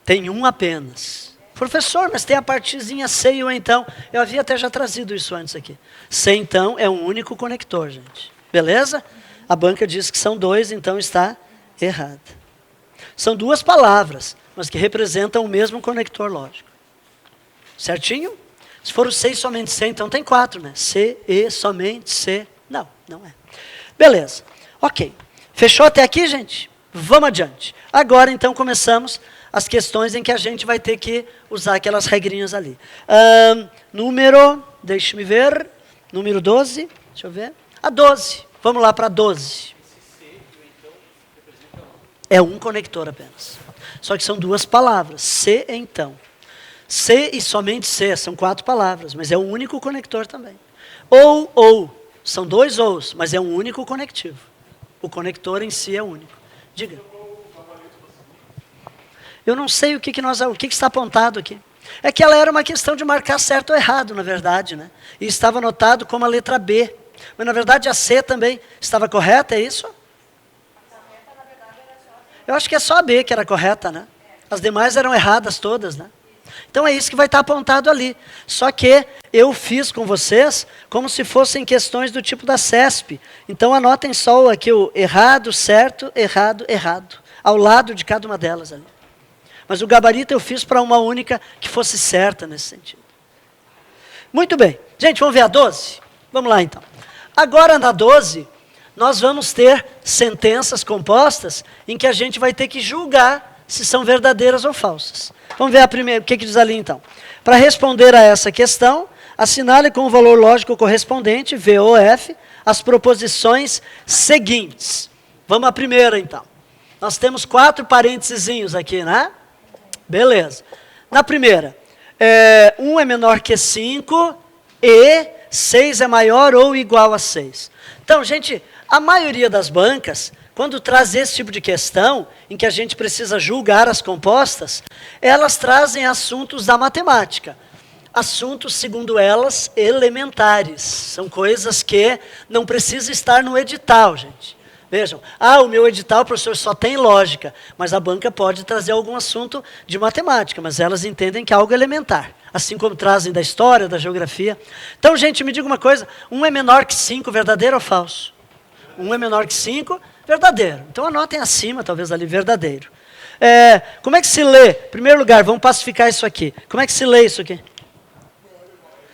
Tem um apenas. Professor, mas tem a partezinha C e o então. Eu havia até já trazido isso antes aqui. C então é um único conector, gente. Beleza? A banca diz que são 2, então está errada. São duas palavras, mas que representam o mesmo conector lógico. Certinho? Se for o C e somente C, então tem 4, né? C, E, somente C. Não, não é. Beleza. Ok. Fechou até aqui, gente? Vamos adiante. Agora, então, começamos as questões em que a gente vai ter que usar aquelas regrinhas ali. Deixe-me ver, número 12, deixa eu ver. A 12. Vamos lá para a 12. É um conector apenas. Só que são duas palavras. Se e então. Se e somente se, são 4 palavras, mas é um único conector também. Ou, são 2 ous, mas é um único conectivo. O conector em si é único. Diga. Eu não sei o que está apontado aqui. É que ela era uma questão de marcar certo ou errado, na verdade, né? E estava anotado como a letra B. Mas, na verdade, a C também estava correta, é isso? Eu acho que é só a B que era correta, né? As demais eram erradas todas, né? Então é isso que vai estar apontado ali. Só que eu fiz com vocês como se fossem questões do tipo da CESP. Então anotem só aqui o errado, certo, errado, errado. Ao lado de cada uma delas ali. Mas o gabarito eu fiz para uma única que fosse certa nesse sentido. Muito bem. Gente, vamos ver a 12? Vamos lá então. Agora na 12, nós vamos ter sentenças compostas em que a gente vai ter que julgar se são verdadeiras ou falsas. Vamos ver a primeira, o que diz ali então. Para responder a essa questão, assinale com o valor lógico correspondente, VOF, as proposições seguintes. Vamos à primeira então. Nós temos 4 parênteses aqui, né? Beleza. Na primeira, 1 é menor que 5 e 6 é maior ou igual a 6. Então, gente, a maioria das bancas, quando traz esse tipo de questão, em que a gente precisa julgar as compostas, elas trazem assuntos da matemática. Assuntos, segundo elas, elementares. São coisas que não precisam estar no edital, gente. Vejam, o meu edital, professor, só tem lógica, mas a banca pode trazer algum assunto de matemática, mas elas entendem que é algo elementar, assim como trazem da história, da geografia. Então, gente, me diga uma coisa, 1 é menor que 5, verdadeiro ou falso? 1 é menor que 5, verdadeiro. Então, anotem acima, talvez ali, verdadeiro. Como é que se lê? Em primeiro lugar, vamos pacificar isso aqui. Como é que se lê isso aqui?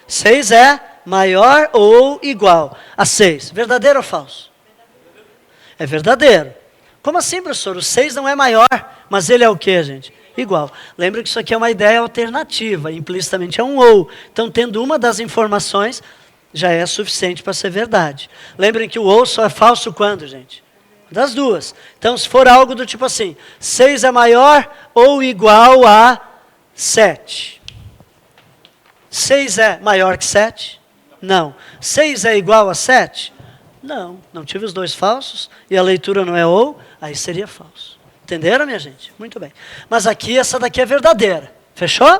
6 é maior ou igual a 6. Verdadeiro ou falso? É verdadeiro. Como assim, professor? O 6 não é maior, mas ele é o quê, gente? Igual. Lembra que isso aqui é uma ideia alternativa, implicitamente é um ou. Então, tendo uma das informações, já é suficiente para ser verdade. Lembrem que o ou só é falso quando, gente? Das duas. Então, se for algo do tipo assim, 6 é maior ou igual a 7. 6 é maior que 7? Não. 6 é igual a 7? Não tive os dois falsos, e a leitura não é ou, aí seria falso. Entenderam, minha gente? Muito bem. Mas aqui, essa daqui é verdadeira. Fechou?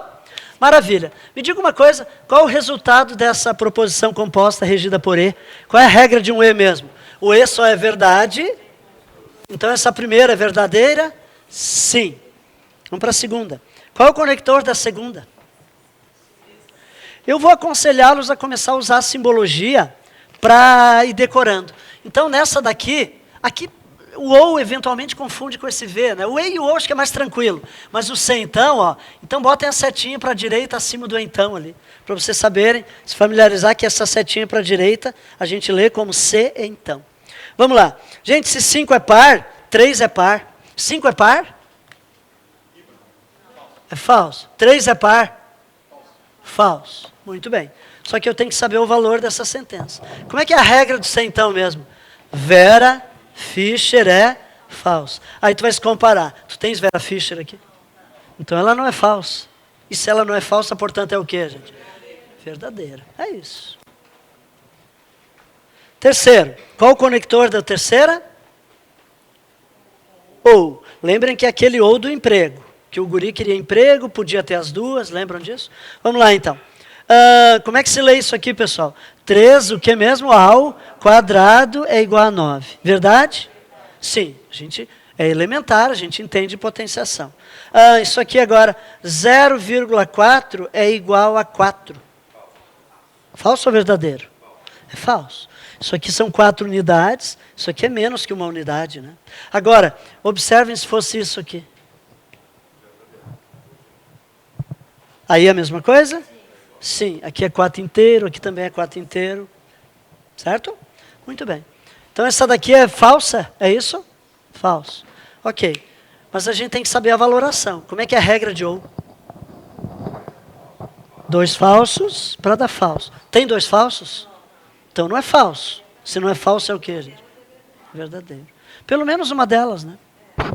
Maravilha. Me diga uma coisa, qual o resultado dessa proposição composta regida por E? Qual é a regra de um E mesmo? O E só é verdade, então essa primeira é verdadeira? Sim. Vamos para a segunda. Qual é o conector da segunda? Eu vou aconselhá-los a começar a usar a simbologia para ir decorando. Então, nessa daqui, aqui o ou eventualmente confunde com esse V, né? O E e o ou acho que é mais tranquilo, mas o C então, então botem a setinha para a direita acima do então ali, para vocês saberem, se familiarizar que essa setinha para a direita, a gente lê como C então. Vamos lá. Gente, se 5 é par, 3 é par. 5 é par? É falso. 3 é par? Falso. Muito bem. Só que eu tenho que saber o valor dessa sentença. Como é que é a regra do ser então mesmo? Vera Fischer é falso. Aí tu vai se comparar. Tu tens Vera Fischer aqui? Então ela não é falsa. E se ela não é falsa, portanto é o quê, gente? Verdadeira. É isso. Terceiro. Qual o conector da terceira? Ou. Lembrem que é aquele ou do emprego. Que o guri queria emprego, podia ter as duas. Lembram disso? Vamos lá então. Como é que se lê isso aqui, pessoal? 3, o que mesmo? Ao quadrado é igual a 9. Verdade? Sim, a gente é elementar, a gente entende potenciação. Isso aqui agora, 0,4 é igual a 4. Falso ou verdadeiro? É falso. Isso aqui são 4 unidades, isso aqui é menos que uma unidade, né? Agora, observem se fosse isso aqui. Aí é a mesma coisa? Sim, aqui é 4 inteiro, aqui também é 4 inteiro. Certo? Muito bem. Então essa daqui é falsa, é isso? Falso. Ok. Mas a gente tem que saber a valoração. Como é que é a regra de ou? 2 falsos para dar falso. Tem 2 falsos? Então não é falso. Se não é falso é o quê, gente? Verdadeiro. Pelo menos uma delas, né?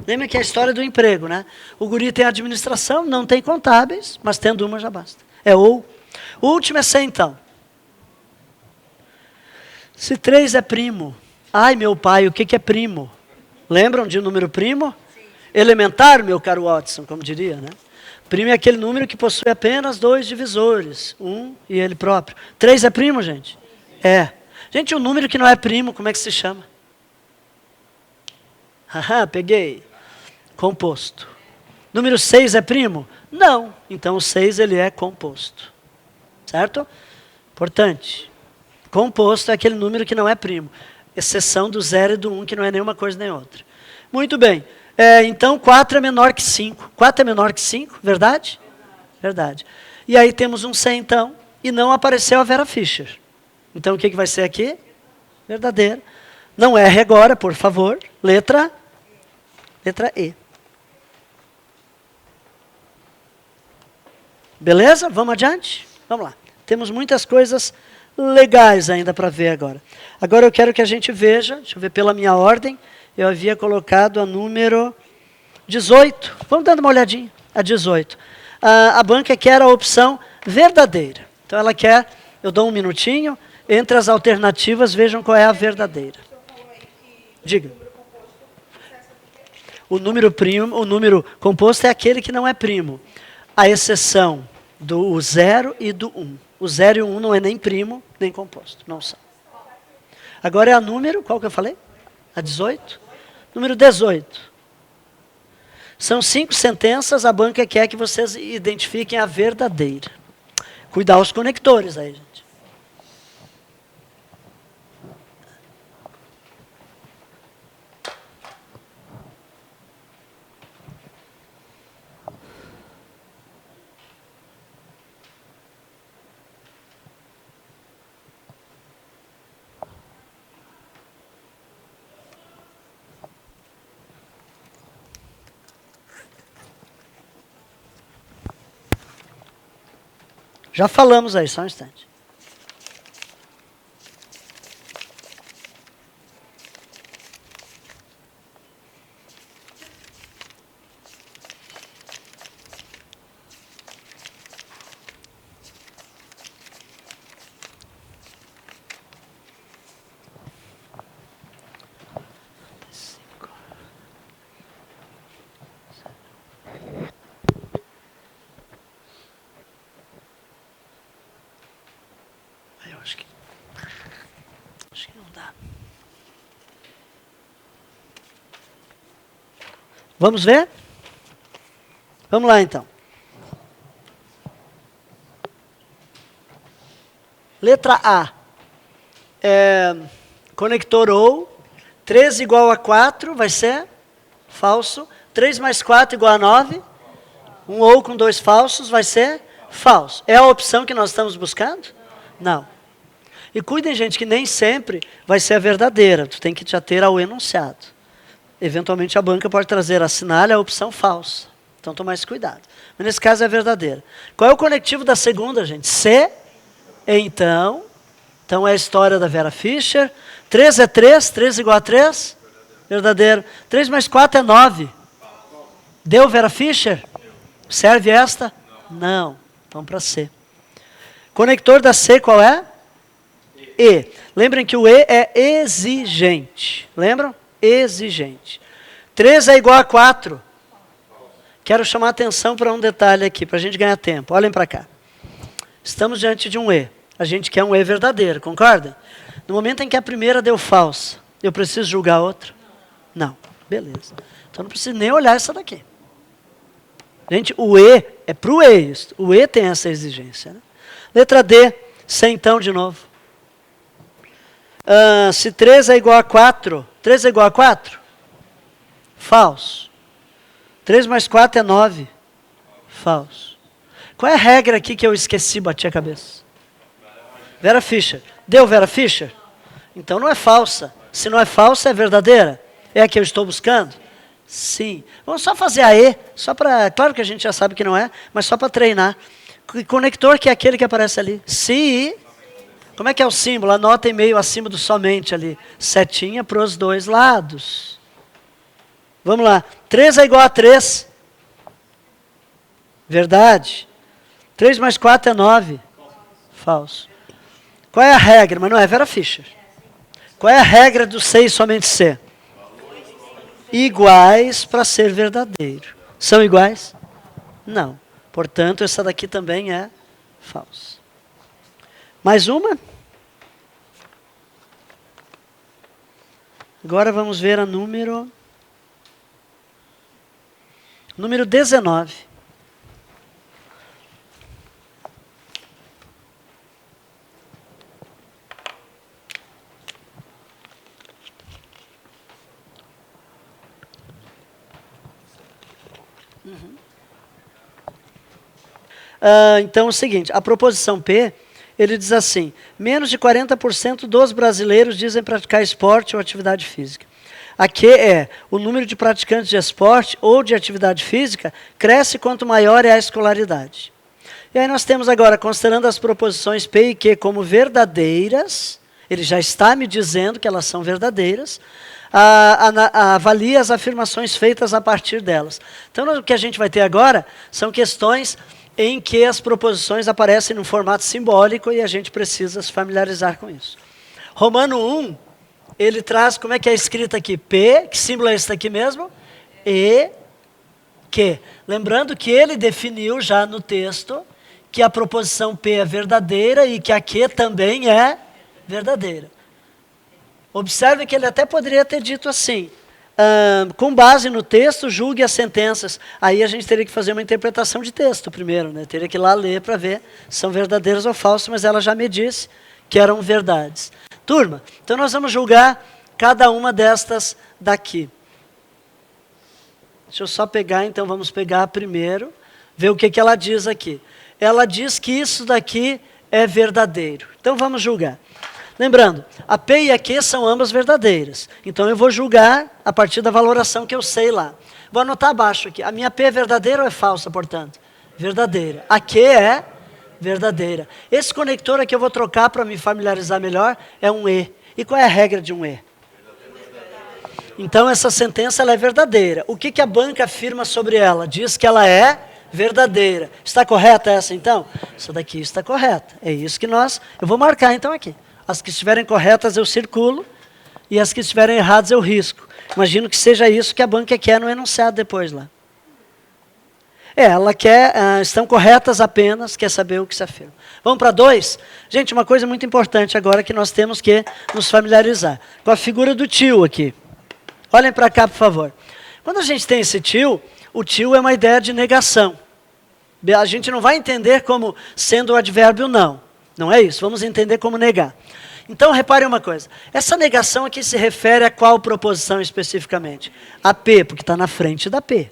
Lembra que é a história do emprego, né? O guri tem administração, não tem contábeis, mas tendo uma já basta. É ou. O último é C, então. Se 3 é primo Ai, meu pai, o que é primo? Lembram de número primo? Elementar, meu caro Watson, como diria, né? Primo é aquele número que possui apenas 2 divisores, 1 e ele próprio. 3 é primo, gente? É. Gente, o número que não é primo, como é que se chama? Haha, peguei. Composto. Número 6 é primo? Não. Então o 6 ele é composto. Certo? Importante. Composto é aquele número que não é primo. Exceção do 0 e do 1, que não é nenhuma coisa nem outra. Muito bem. Então 4 é menor que 5. 4 é menor que 5, verdade? Verdade. E aí temos um C então, e não apareceu a Vera Fischer. Então o que vai ser aqui? Verdadeiro. Não erre agora, por favor. Letra E. Beleza? Vamos adiante? Vamos lá. Temos muitas coisas legais ainda para ver agora. Agora eu quero que a gente veja, deixa eu ver pela minha ordem, eu havia colocado a número 18. Vamos dando uma olhadinha. A 18. A banca quer a opção verdadeira. Então ela quer, eu dou um minutinho, entre as alternativas, vejam qual é a verdadeira. Diga. O número composto é aquele que não é primo. A exceção do 0 e do 1. O 0 e o 1 não é nem primo, nem composto. Não são. Agora é a número, qual que eu falei? A 18? Número 18. São 5 sentenças, a banca quer que vocês identifiquem a verdadeira. Cuidar os conectores aí, gente. Já falamos aí, só um instante. Acho que não dá. Vamos ver? Vamos lá então. Letra A. Conector ou. 3 igual a 4 vai ser falso. 3 mais 4 igual a 9. Um ou com 2 falsos vai ser falso. É a opção que nós estamos buscando? Não. E cuidem, gente, que nem sempre vai ser a verdadeira. Tu tem que te ater ao enunciado. Eventualmente a banca pode trazer, assinale a opção falsa. Então tome mais cuidado. Mas nesse caso é a verdadeira. Qual é o conectivo da segunda, gente? C, então. Então é a história da Vera Fischer. 3 é 3, 3 igual a 3. Verdadeiro. 3 mais 4 é 9. Deu Vera Fischer? Serve esta? Não. Vamos para C. Conector da C qual é? E. Lembrem que o E é exigente. Lembram? Exigente. 3 é igual a 4. Quero chamar a atenção para um detalhe aqui, para a gente ganhar tempo. Olhem para cá. Estamos diante de um E. A gente quer um E verdadeiro, concordam? No momento em que a primeira deu falsa, eu preciso julgar a outra? Não. Beleza. Então não preciso nem olhar essa daqui. Gente, o E é para o E isso. O E tem essa exigência. Né? Letra D, C então de novo. Se 3 é igual a 4, 3 é igual a 4? Falso. 3 mais 4 é 9. Falso. Qual é a regra aqui que eu esqueci, bati a cabeça? Vera Fischer. Deu Vera Fischer? Então não é falsa. Se não é falsa, é verdadeira? É a que eu estou buscando? Sim. Vamos só fazer a E, só para... Claro que a gente já sabe que não é, mas só para treinar. Conector que é aquele que aparece ali. Se... Como é que é o símbolo? Anotem meio acima do somente ali. Setinha para os dois lados. Vamos lá. 3 é igual a 3. Verdade. 3 mais 4 é 9. Falso. Qual é a regra? Mas não é Vera Fischer. Qual é a regra do C e somente C? Iguais para ser verdadeiro. São iguais? Não. Portanto, essa daqui também é falsa. Mais uma? Agora vamos ver a número 19. Então é o seguinte, a proposição P, ele diz assim, menos de 40% dos brasileiros dizem praticar esporte ou atividade física. A Q é, o número de praticantes de esporte ou de atividade física cresce quanto maior é a escolaridade. E aí nós temos agora, considerando as proposições P e Q como verdadeiras, ele já está me dizendo que elas são verdadeiras, avalie as afirmações feitas a partir delas. Então o que a gente vai ter agora são questões em que as proposições aparecem num formato simbólico e a gente precisa se familiarizar com isso. Romano 1, ele traz, como é que é escrito aqui? P, que símbolo é esse aqui mesmo? E, Q. Lembrando que ele definiu já no texto que a proposição P é verdadeira e que a Q também é verdadeira. Observe que ele até poderia ter dito assim, com base no texto, julgue as sentenças. Aí a gente teria que fazer uma interpretação de texto primeiro, né? Teria que ir lá ler para ver se são verdadeiras ou falsas, mas ela já me disse que eram verdades. Turma, então nós vamos julgar cada uma destas daqui. Deixa eu só pegar, então vamos pegar primeiro, ver o que ela diz aqui. Ela diz que isso daqui é verdadeiro. Então vamos julgar. Lembrando, a P e a Q são ambas verdadeiras. Então eu vou julgar a partir da valoração que eu sei lá. Vou anotar abaixo aqui. A minha P é verdadeira ou é falsa, portanto? Verdadeira. A Q é verdadeira. Esse conector aqui eu vou trocar para me familiarizar melhor, é um E. E qual é a regra de um E? Então essa sentença ela é verdadeira. O que a banca afirma sobre ela? Diz que ela é verdadeira. Está correta essa então? Essa daqui está correta. É isso que eu vou marcar então aqui. As que estiverem corretas eu circulo e as que estiverem erradas eu risco. Imagino que seja isso que a banca quer no enunciado depois lá. Ela quer, estão corretas apenas, quer saber o que se afirma. Vamos para 2? Gente, uma coisa muito importante agora que nós temos que nos familiarizar. Com a figura do tio aqui. Olhem para cá, por favor. Quando a gente tem esse tio, o tio é uma ideia de negação. A gente não vai entender como sendo o advérbio não. Não é isso, vamos entender como negar. Então, reparem uma coisa. Essa negação aqui se refere a qual proposição especificamente? A P, porque está na frente da P.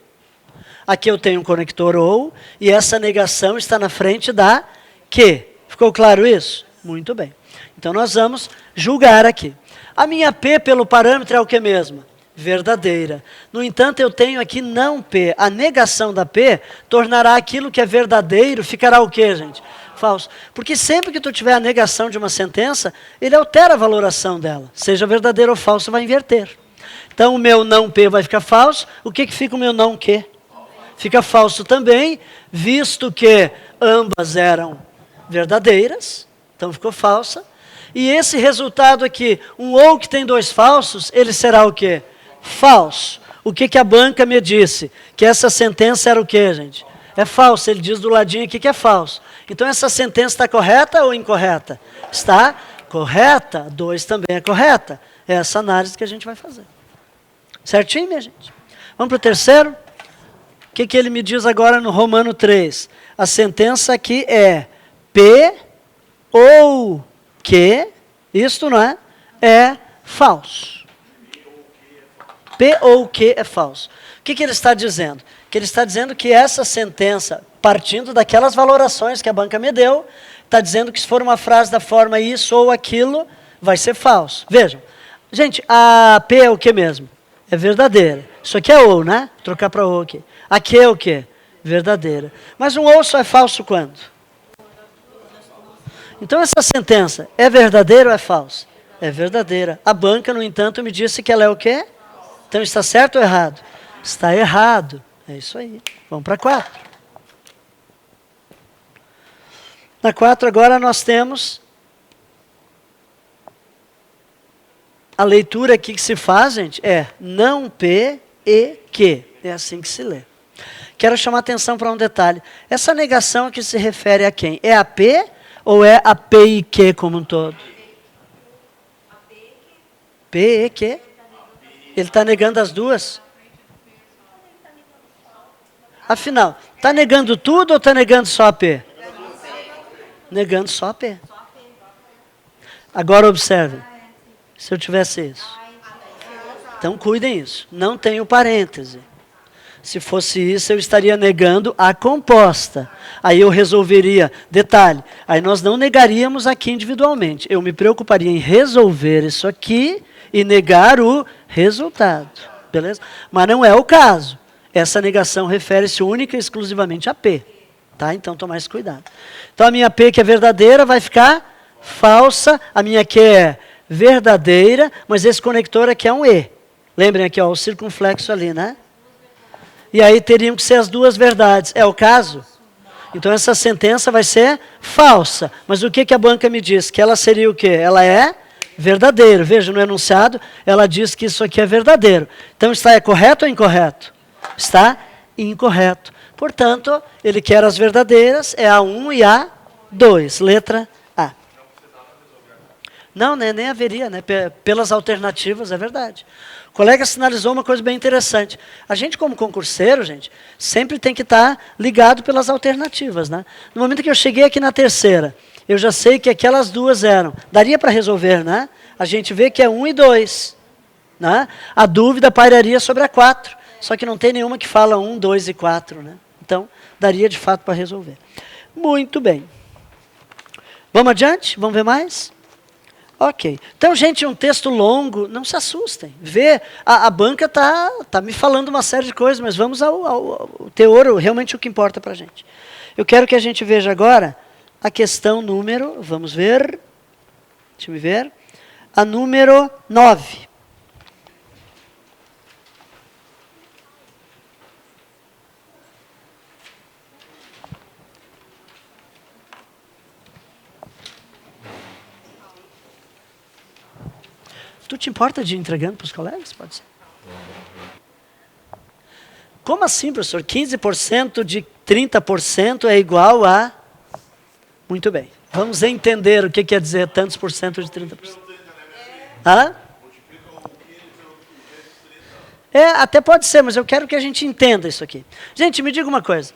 Aqui eu tenho um conector ou, e essa negação está na frente da Q. Ficou claro isso? Muito bem. Então, nós vamos julgar aqui. A minha P pelo parâmetro é o que mesmo? Verdadeira. No entanto, eu tenho aqui não P. A negação da P tornará aquilo que é verdadeiro, ficará o quê, gente? Falso. Porque sempre que tu tiver a negação de uma sentença, ele altera a valoração dela. Seja verdadeiro ou falso, vai inverter. Então, o meu não P vai ficar falso. O que fica o meu não Q? Fica falso também, visto que ambas eram verdadeiras. Então, ficou falsa. E esse resultado aqui, um ou que tem dois falsos, ele será o quê? Falso. O que a banca me disse? Que essa sentença era o quê, gente? É falso. Ele diz do ladinho aqui que é falso. Então, essa sentença está correta ou incorreta? Está correta. 2 também é correta. É essa análise que a gente vai fazer. Certinho, minha gente? Vamos para o terceiro? O que ele me diz agora no Romano 3? A sentença aqui é P ou Q, isto não é? É falso. P ou Q é falso. O que ele está dizendo? Que ele está dizendo que essa sentença, partindo daquelas valorações que a banca me deu, está dizendo que se for uma frase da forma isso ou aquilo, vai ser falso. Vejam, gente, a P é o que mesmo? É verdadeira. Isso aqui é ou, né? Vou trocar para ou aqui. Aqui é o que? Verdadeira. Mas um ou só é falso quando? Então essa sentença é verdadeira ou é falsa? É verdadeira. A banca, no entanto, me disse que ela é o quê? Então está certo ou errado? Está errado. É isso aí. Vamos para 4. Na 4 agora nós temos a leitura aqui que se faz, gente, é não P e que. É assim que se lê. Quero chamar atenção para um detalhe. Essa negação aqui se refere a quem? É a P ou é a P e Q como um todo? P e Q? Ele está negando as duas? Afinal, está negando tudo ou está negando só a P? Negando só a P. Agora observe. Se eu tivesse isso. Então cuidem isso. Não tenho parêntese. Se fosse isso, eu estaria negando a composta. Aí eu resolveria, detalhe, aí nós não negaríamos aqui individualmente. Eu me preocuparia em resolver isso aqui e negar o resultado. Beleza? Mas não é o caso. Essa negação refere-se única e exclusivamente a P. Tá? Então toma mais cuidado. Então a minha P, que é verdadeira, vai ficar falsa. A minha Q é verdadeira, mas esse conector aqui é um E. Lembrem aqui, ó, o circunflexo ali, né? E aí teriam que ser as duas verdades. É o caso? Então essa sentença vai ser falsa. Mas o que a banca me diz? Que ela seria o quê? Ela é verdadeira. Veja, no enunciado, ela diz que isso aqui é verdadeiro. Então é correto ou incorreto? Está incorreto. Portanto, ele quer as verdadeiras, é a 1 e a 2. Letra A. Não, né, nem haveria, né? Pelas alternativas, é verdade. O colega sinalizou uma coisa bem interessante. A gente, como concurseiro, gente, sempre tem que estar ligado pelas alternativas, né? No momento que eu cheguei aqui na terceira, eu já sei que aquelas duas eram. Daria para resolver, né? A gente vê que é 1 e 2. Né? A dúvida pairaria sobre a 4. Só que não tem nenhuma que fala 1, 2 e 4, né? Então, daria de fato para resolver. Muito bem. Vamos adiante? Vamos ver mais? Ok. Então, gente, um texto longo, não se assustem. Vê, a banca tá me falando uma série de coisas, mas vamos ao teor, realmente o que importa para a gente. Eu quero que a gente veja agora a questão número, vamos ver, deixa eu ver, a número 9. Tu te importa de ir entregando para os colegas? Pode ser. Como assim, professor? 15% de 30% é igual a... Muito bem. Vamos entender o que quer dizer tantos por cento de 30%. Hã? Até pode ser, mas eu quero que a gente entenda isso aqui. Gente, me diga uma coisa.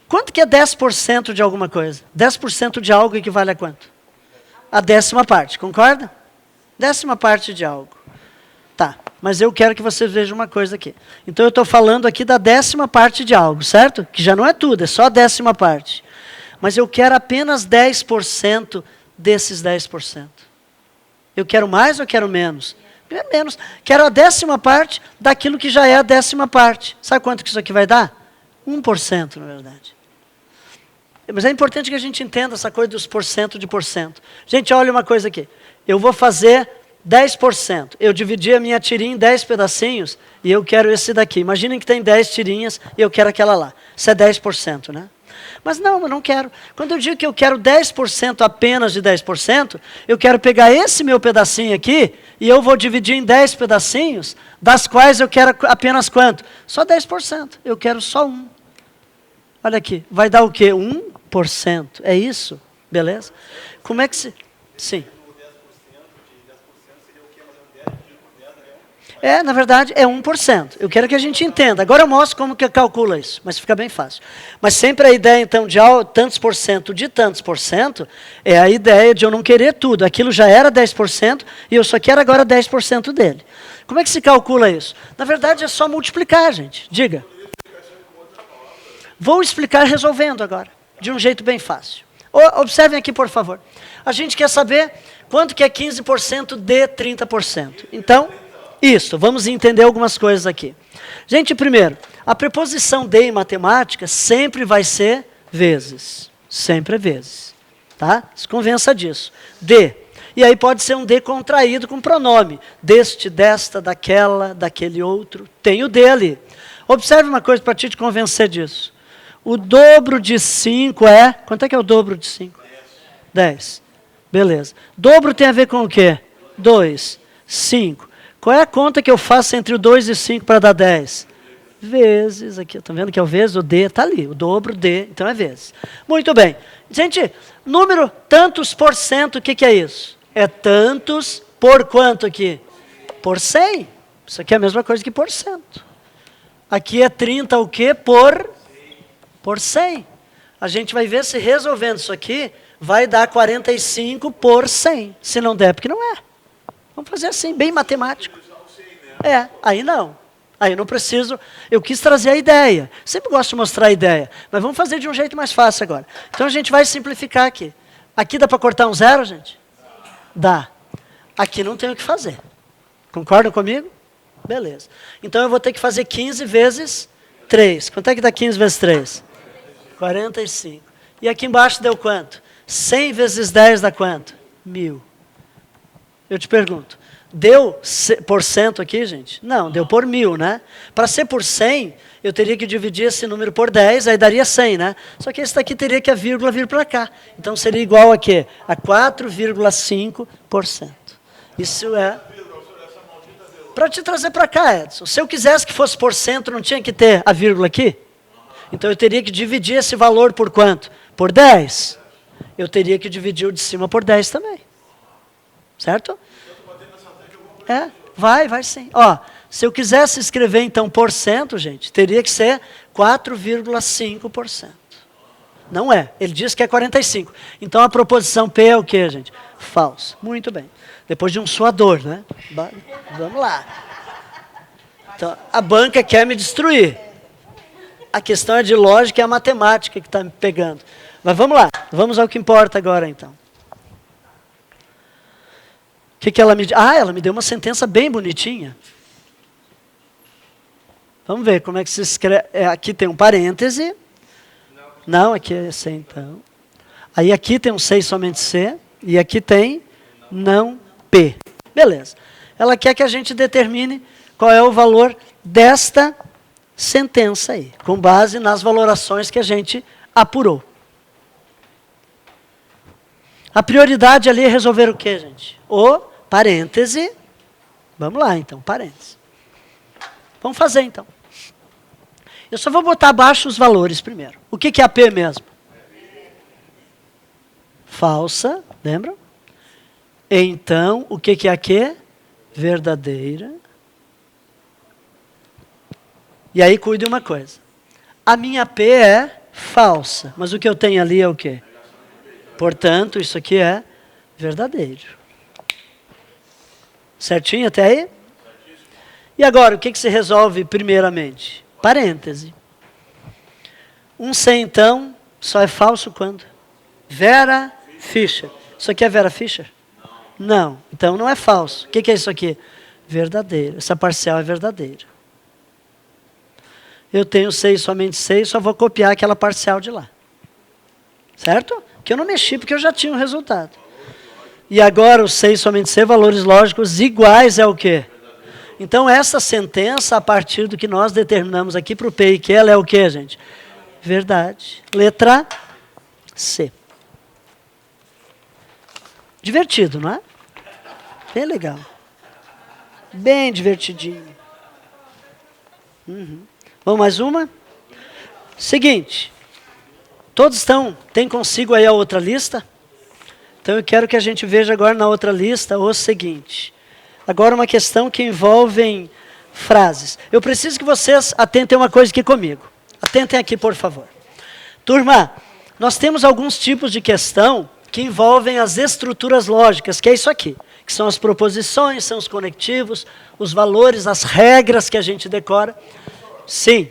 Quanto que é 10% de alguma coisa? 10% de algo equivale a quanto? A 10ª parte, concorda? 10ª parte de algo. Tá, mas eu quero que vocês vejam uma coisa aqui. Então eu estou falando aqui da 10ª parte de algo, certo? Que já não é tudo, é só a 10ª parte. Mas eu quero apenas 10% desses 10%. Eu quero mais ou quero menos? É menos. Quero a 10ª parte daquilo que já é a 10ª parte. Sabe quanto que isso aqui vai dar? 1%, na verdade. Mas é importante que a gente entenda essa coisa dos porcento de porcento. Gente, olha uma coisa aqui. Eu vou fazer 10%. Eu dividi a minha tirinha em 10 pedacinhos e eu quero esse daqui. Imaginem que tem 10 tirinhas e eu quero aquela lá. Isso é 10%, né? Mas não, eu não quero. Quando eu digo que eu quero 10% apenas de 10%, eu quero pegar esse meu pedacinho aqui e eu vou dividir em 10 pedacinhos, das quais eu quero apenas quanto? Só 10%. Eu quero só 1. Olha aqui, vai dar o quê? 1%. É isso? Beleza? Como é que se... Sim. Na verdade, é 1%. Eu quero que a gente entenda. Agora eu mostro como que calcula isso, mas fica bem fácil. Mas sempre a ideia, então, de tantos por cento de tantos por cento, é a ideia de eu não querer tudo. Aquilo já era 10% e eu só quero agora 10% dele. Como é que se calcula isso? Na verdade, é só multiplicar, gente. Diga. Vou explicar resolvendo agora, de um jeito bem fácil. Observem aqui, por favor. A gente quer saber quanto que é 15% de 30%. Então... isso, vamos entender algumas coisas aqui. Gente, primeiro, a preposição de em matemática sempre vai ser vezes. Sempre é vezes. Tá? Se convença disso. De. E aí pode ser um de contraído com pronome. Deste, desta, daquela, daquele outro. Tem o de ali. Observe uma coisa para te convencer disso. O dobro de 5 é... Quanto é que é o dobro de 5? 10. Beleza. Dobro tem a ver com o quê? 2. 5. Qual é a conta que eu faço entre o 2 e 5 para dar 10? Vezes, aqui, estão vendo que é o vezes, o D está ali, o dobro, D, então é vezes. Muito bem. Gente, número tantos por cento, o que é isso? É tantos por quanto aqui? Por 100. Isso aqui é a mesma coisa que por cento. Aqui é 30 o quê? Por 100. A gente vai ver se resolvendo isso aqui, vai dar 45 por 100. Se não der, porque não é. Vamos fazer assim, bem matemático. Aí não. Aí não preciso, eu quis trazer a ideia. Sempre gosto de mostrar a ideia. Mas vamos fazer de um jeito mais fácil agora. Então a gente vai simplificar aqui. Aqui dá para cortar um zero, gente? Dá. Aqui não tem o que fazer. Concordam comigo? Beleza. Então eu vou ter que fazer 15 vezes 3. Quanto é que dá 15 vezes 3? 45. E aqui embaixo deu quanto? 100 vezes 10 dá quanto? 1000. Eu te pergunto, deu por cento aqui, gente? Não, deu por 1000, né? Para ser por 100, eu teria que dividir esse número por 10, aí daria 100, né? Só que esse daqui teria que a vírgula vir para cá. Então seria igual a quê? A 4,5%. Isso é... Para te trazer para cá, Edson. Se eu quisesse que fosse por cento, não tinha que ter a vírgula aqui? Então eu teria que dividir esse valor por quanto? Por 10. Eu teria que dividir o de cima por 10 também. Certo? Vai sim. Ó, se eu quisesse escrever então por cento, gente, teria que ser 4,5%. Não é. Ele diz que é 45. Então a proposição P é o quê, gente? Falso. Muito bem. Depois de um suador, né? Vamos lá. Então, a banca quer me destruir. A questão é de lógica e a matemática que está me pegando. Mas vamos lá. Vamos ao que importa agora, então. O que ela me deu? Ela me deu uma sentença bem bonitinha. Vamos ver como é que se escreve. Aqui tem um parêntese. Não, aqui é C, então. Aí aqui tem um C e somente C. E aqui tem não P. Beleza. Ela quer que a gente determine qual é o valor desta sentença aí, com base nas valorações que a gente apurou. A prioridade ali é resolver o quê, gente? O parêntese. Vamos lá, então, parêntese. Vamos fazer, então. Eu só vou botar abaixo os valores primeiro. O que é a P mesmo? Falsa, lembram? Então, o que é a Q? Verdadeira. E aí, cuide uma coisa. A minha P é falsa, mas o que eu tenho ali é o quê? Portanto, isso aqui é verdadeiro. Certinho até aí? E agora, o que se resolve primeiramente? Parêntese. Um C, então, só é falso quando? Vera Fischer. Isso aqui é Vera Fischer? Não. Então não é falso. O que é isso aqui? Verdadeiro. Essa parcial é verdadeira. Eu tenho 6, somente 6, só vou copiar aquela parcial de lá. Certo? Que eu não mexi porque eu já tinha o resultado. E agora o 6, somente C, valores lógicos iguais é o quê? Então essa sentença, a partir do que nós determinamos aqui para o P e Q, ela é o quê, gente? Verdade. Letra C. Divertido, não é? Bem legal. Bem divertidinho. Vamos mais uma? Seguinte. Todos têm consigo aí a outra lista? Então eu quero que a gente veja agora na outra lista o seguinte. Agora uma questão que envolve frases. Eu preciso que vocês atentem uma coisa aqui comigo. Atentem aqui, por favor. Turma, nós temos alguns tipos de questão que envolvem as estruturas lógicas, que é isso aqui, que são as proposições, são os conectivos, os valores, as regras que a gente decora. Sim.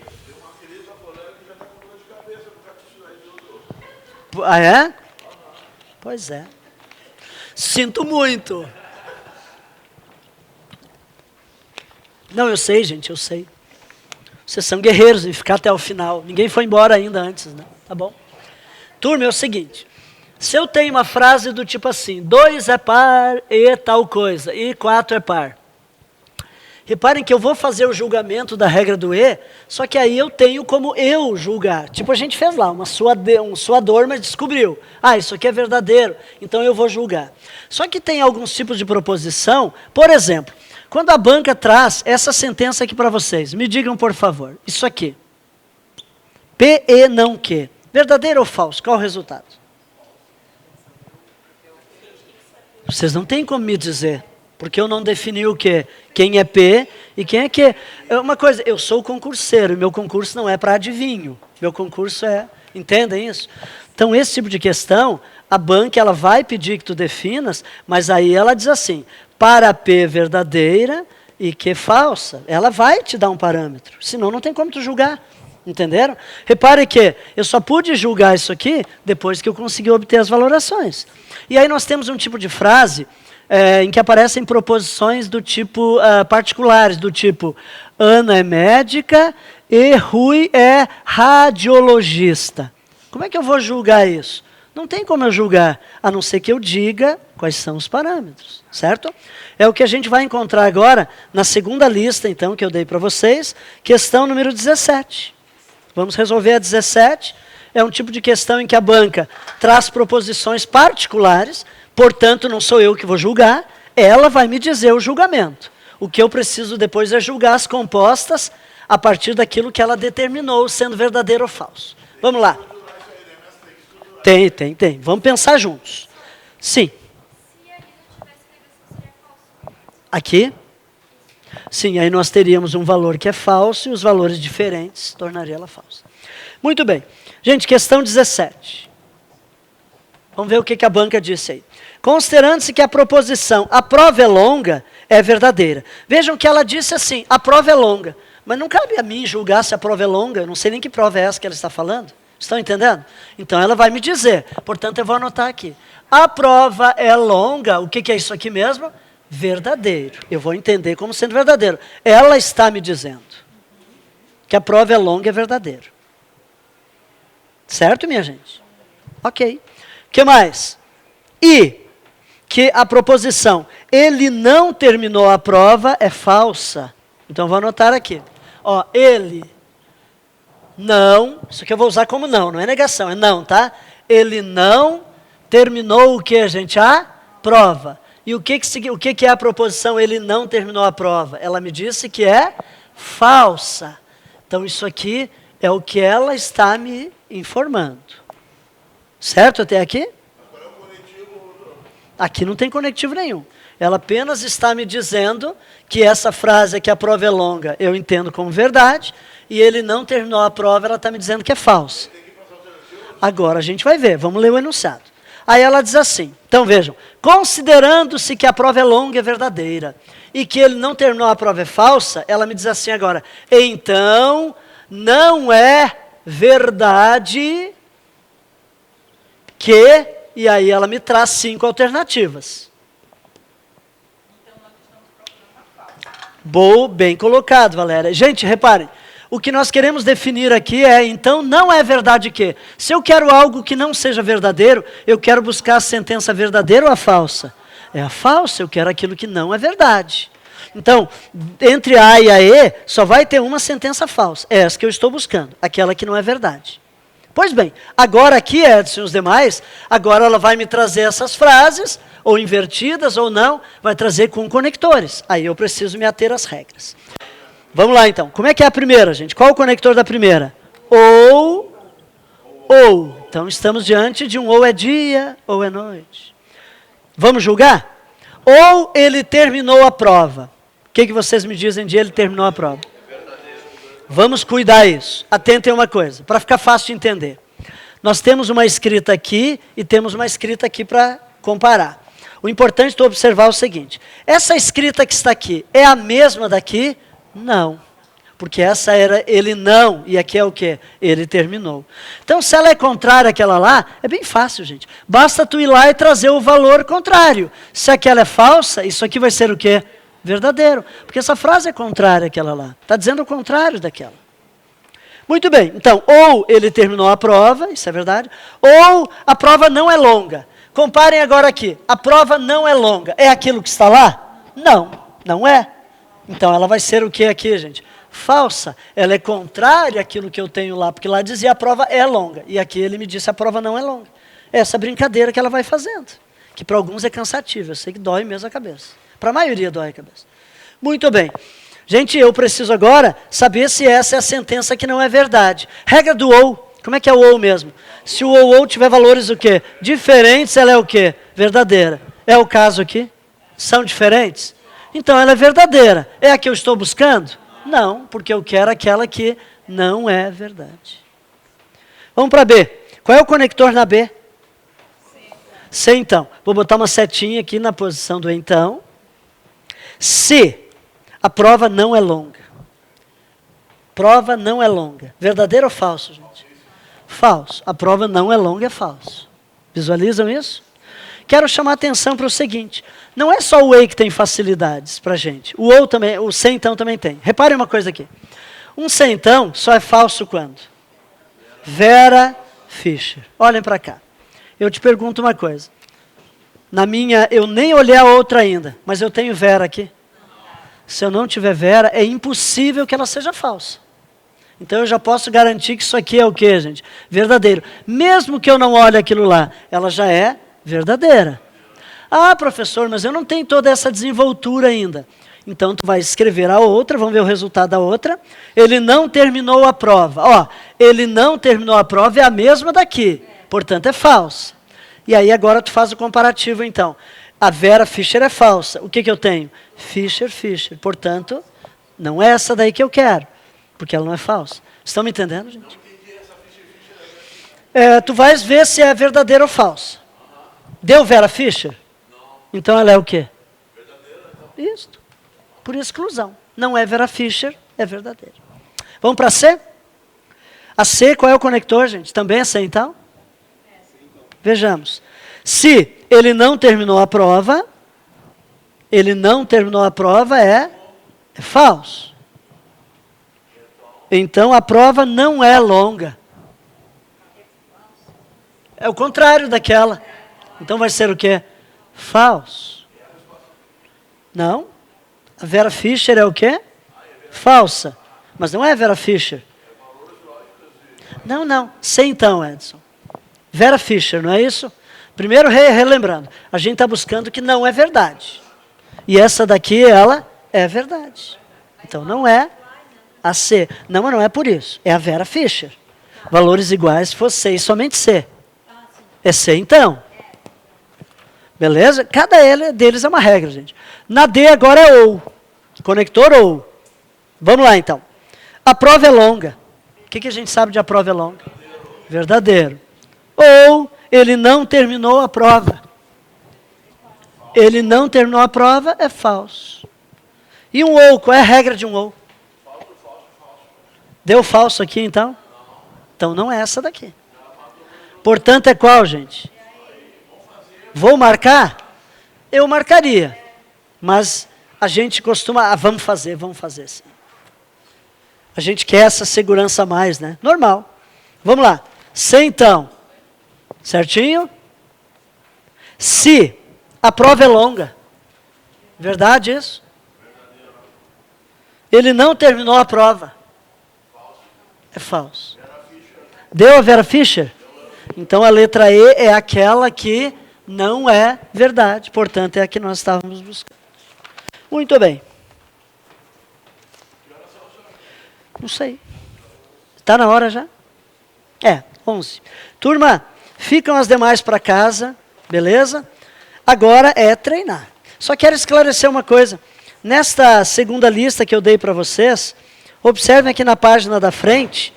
Ah, é? Pois é. Sinto muito. Não, eu sei, gente, eu sei. Vocês são guerreiros e ficar até o final. Ninguém foi embora ainda antes, né? Tá bom? Turma, é o seguinte. Se eu tenho uma frase do tipo assim, 2 é par e tal coisa, e 4 é par. Reparem que eu vou fazer o julgamento da regra do E, só que aí eu tenho como eu julgar. Tipo, a gente fez lá, um suador, mas descobriu. Isso aqui é verdadeiro, então eu vou julgar. Só que tem alguns tipos de proposição. Por exemplo, quando a banca traz essa sentença aqui para vocês, me digam, por favor, isso aqui. PE não que. Verdadeiro ou falso? Qual o resultado? Vocês não têm como me dizer. Porque eu não defini o quê? Quem é P e quem é Q. Uma coisa, eu sou concurseiro, meu concurso não é para adivinho. Meu concurso é... Entendem isso? Então, esse tipo de questão, a banca ela vai pedir que tu definas, mas aí ela diz assim, para P verdadeira e Q falsa. Ela vai te dar um parâmetro, senão não tem como tu julgar. Entenderam? Repare que eu só pude julgar isso aqui depois que eu consegui obter as valorações. E aí nós temos um tipo de frase... em que aparecem proposições do tipo particulares, do tipo Ana é médica e Rui é radiologista. Como é que eu vou julgar isso? Não tem como eu julgar, a não ser que eu diga quais são os parâmetros, certo? É o que a gente vai encontrar agora na segunda lista, então, que eu dei para vocês, questão número 17. Vamos resolver a 17. É um tipo de questão em que a banca traz proposições particulares. Portanto, não sou eu que vou julgar, ela vai me dizer o julgamento. O que eu preciso depois é julgar as compostas a partir daquilo que ela determinou, sendo verdadeiro ou falso. Vamos lá. Tem. Vamos pensar juntos. Sim. Se ali não tivesse negação, seria falso. Aqui? Sim, aí nós teríamos um valor que é falso e os valores diferentes tornaria ela falsa. Muito bem. Gente, questão 17. Vamos ver o que a banca disse aí. Considerando-se que a proposição a prova é longa, é verdadeira. Vejam que ela disse assim, a prova é longa. Mas não cabe a mim julgar se a prova é longa, eu não sei nem que prova é essa que ela está falando. Estão entendendo? Então ela vai me dizer, portanto eu vou anotar aqui. A prova é longa, o que é isso aqui mesmo? Verdadeiro. Eu vou entender como sendo verdadeiro. Ela está me dizendo que a prova é longa e é verdadeiro. Certo, minha gente? Ok. O que mais? E que a proposição, ele não terminou a prova, é falsa. Então, vou anotar aqui. Ele não, isso aqui eu vou usar como não é negação, é não, tá? Ele não terminou o que, gente? A prova. E o que é a proposição, ele não terminou a prova? Ela me disse que é falsa. Então, isso aqui é o que ela está me informando. Certo até aqui? Aqui não tem conectivo nenhum. Ela apenas está me dizendo que essa frase que a prova é longa, eu entendo como verdade, e ele não terminou a prova, ela está me dizendo que é falsa. Agora a gente vai ver, vamos ler o enunciado. Aí ela diz assim, então vejam, considerando-se que a prova é longa e é verdadeira, e que ele não terminou a prova é falsa, ela me diz assim agora, então não é verdade que... E aí ela me traz 5 alternativas. Bem colocado, Valéria. Gente, reparem, o que nós queremos definir aqui é, então, não é verdade que. Se eu quero algo que não seja verdadeiro, eu quero buscar a sentença verdadeira ou a falsa? É a falsa, eu quero aquilo que não é verdade. Então, entre A e a E, só vai ter uma sentença falsa. É essa que eu estou buscando, aquela que não é verdade. Pois bem, agora aqui, Edson e os demais, agora ela vai me trazer essas frases, ou invertidas ou não, vai trazer com conectores. Aí eu preciso me ater às regras. Vamos lá então. Como é que é a primeira, gente? Qual o conector da primeira? Ou. Então estamos diante de um ou é dia ou é noite. Vamos julgar? Ou ele terminou a prova. O que vocês me dizem de ele terminou a prova? Vamos cuidar isso. Atentem uma coisa, para ficar fácil de entender. Nós temos uma escrita aqui e temos uma escrita aqui para comparar. O importante é observar o seguinte. Essa escrita que está aqui é a mesma daqui? Não. Porque essa era ele não, e aqui é o quê? Ele terminou. Então, se ela é contrária àquela lá, é bem fácil, gente. Basta tu ir lá e trazer o valor contrário. Se aquela é falsa, isso aqui vai ser o quê? Verdadeiro. Porque essa frase é contrária àquela lá. Está dizendo o contrário daquela. Muito bem. Então, ou ele terminou a prova, isso é verdade, ou a prova não é longa. Comparem agora aqui. A prova não é longa. É aquilo que está lá? Não, não é. Então ela vai ser o que aqui, gente? Falsa. Ela é contrária àquilo que eu tenho lá, porque lá dizia a prova é longa. E aqui ele me disse a prova não é longa. É essa brincadeira que ela vai fazendo, que para alguns é cansativa. Eu sei que dói mesmo a cabeça. Para a maioria dói a cabeça. Muito bem. Gente, eu preciso agora saber se essa é a sentença que não é verdade. Regra do ou. Como é que é o ou mesmo? Se o ou tiver valores o quê? Diferentes, ela é o quê? Verdadeira. É o caso aqui? São diferentes? Então ela é verdadeira. É a que eu estou buscando? Não, porque eu quero aquela que não é verdade. Vamos para B. Qual é o conector na B? C, então. Vou botar uma setinha aqui na posição do então. Se a prova não é longa. Prova não é longa. Verdadeiro ou falso, gente? Falso. A prova não é longa, é falso. Visualizam isso? Quero chamar a atenção para o seguinte. Não é só o EI que tem facilidades para a gente. O ou também, o C então também tem. Reparem uma coisa aqui. Um C então só é falso quando? Vera Fischer. Olhem para cá. Eu te pergunto uma coisa. Na minha, eu nem olhei a outra ainda, mas eu tenho Vera aqui. Se eu não tiver Vera, é impossível que ela seja falsa. Então eu já posso garantir que isso aqui é o quê, gente? Verdadeiro. Mesmo que eu não olhe aquilo lá, ela já é verdadeira. Ah, professor, mas eu não tenho toda essa desenvoltura ainda. Então tu vai escrever a outra, vamos ver o resultado da outra. Ele não terminou a prova. Ó, ele não terminou a prova é a mesma daqui. Portanto, é falsa. E aí agora tu faz o comparativo, então. A Vera Fischer é falsa. O que eu tenho? Fischer, Fischer. Portanto, não é essa daí que eu quero. Porque ela não é falsa. Estão me entendendo, gente? Tu vais ver se é verdadeira ou falsa. Deu Vera Fischer? Então ela é o quê? Verdadeira. Então. Isso. Por exclusão. Não é Vera Fischer, é verdadeira. Vamos para C? A C, qual é o conector, gente? Também é C, então? Vejamos. Se ele não terminou a prova, é falso. Então a prova não é longa. É o contrário daquela. Então vai ser o quê? Falso. Não. A Vera Fischer é o quê? Falsa. Mas não é Vera Fischer. Não. C então, Edson. Vera Fischer, não é isso? Primeiro, relembrando, a gente está buscando que não é verdade. E essa daqui, ela é verdade. Então não é a C. Não é por isso. É a Vera Fischer. Valores iguais se fosse C e somente C. É C então. Beleza? Cada deles é uma regra, gente. Na D agora é ou. Conector ou. Vamos lá então. A prova é longa. O que a gente sabe de a prova é longa? Verdadeiro. Ou ele não terminou a prova. Ele não terminou a prova é falso. E um ou, qual é a regra de um ou? Deu falso aqui então? Então não é essa daqui. Portanto é qual, gente? Vou marcar? Eu marcaria. Mas a gente costuma, vamos fazer sim. A gente quer essa segurança a mais, né? Normal. Vamos lá. C então. Certinho? Se a prova é longa. Verdade isso? Ele não terminou a prova. É falso. Deu a Vera Fischer? Então a letra E é aquela que não é verdade. Portanto, é a que nós estávamos buscando. Muito bem. Não sei. Está na hora já? 11. Turma, ficam as demais para casa, beleza? Agora é treinar. Só quero esclarecer uma coisa. Nesta segunda lista que eu dei para vocês, observem aqui na página da frente,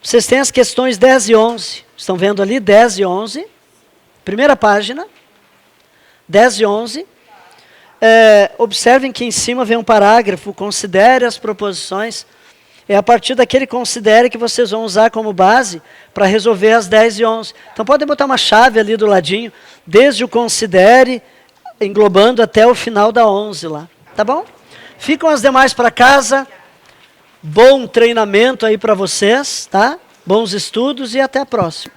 vocês têm as questões 10 e 11. Estão vendo ali 10 e 11? Primeira página, 10 e 11. Observem que em cima vem um parágrafo, considere as proposições. É a partir daquele considere que vocês vão usar como base para resolver as 10 e 11. Então podem botar uma chave ali do ladinho, desde o considere, englobando até o final da 11 lá. Tá bom? Ficam as demais para casa. Bom treinamento aí para vocês, tá? Bons estudos e até a próxima.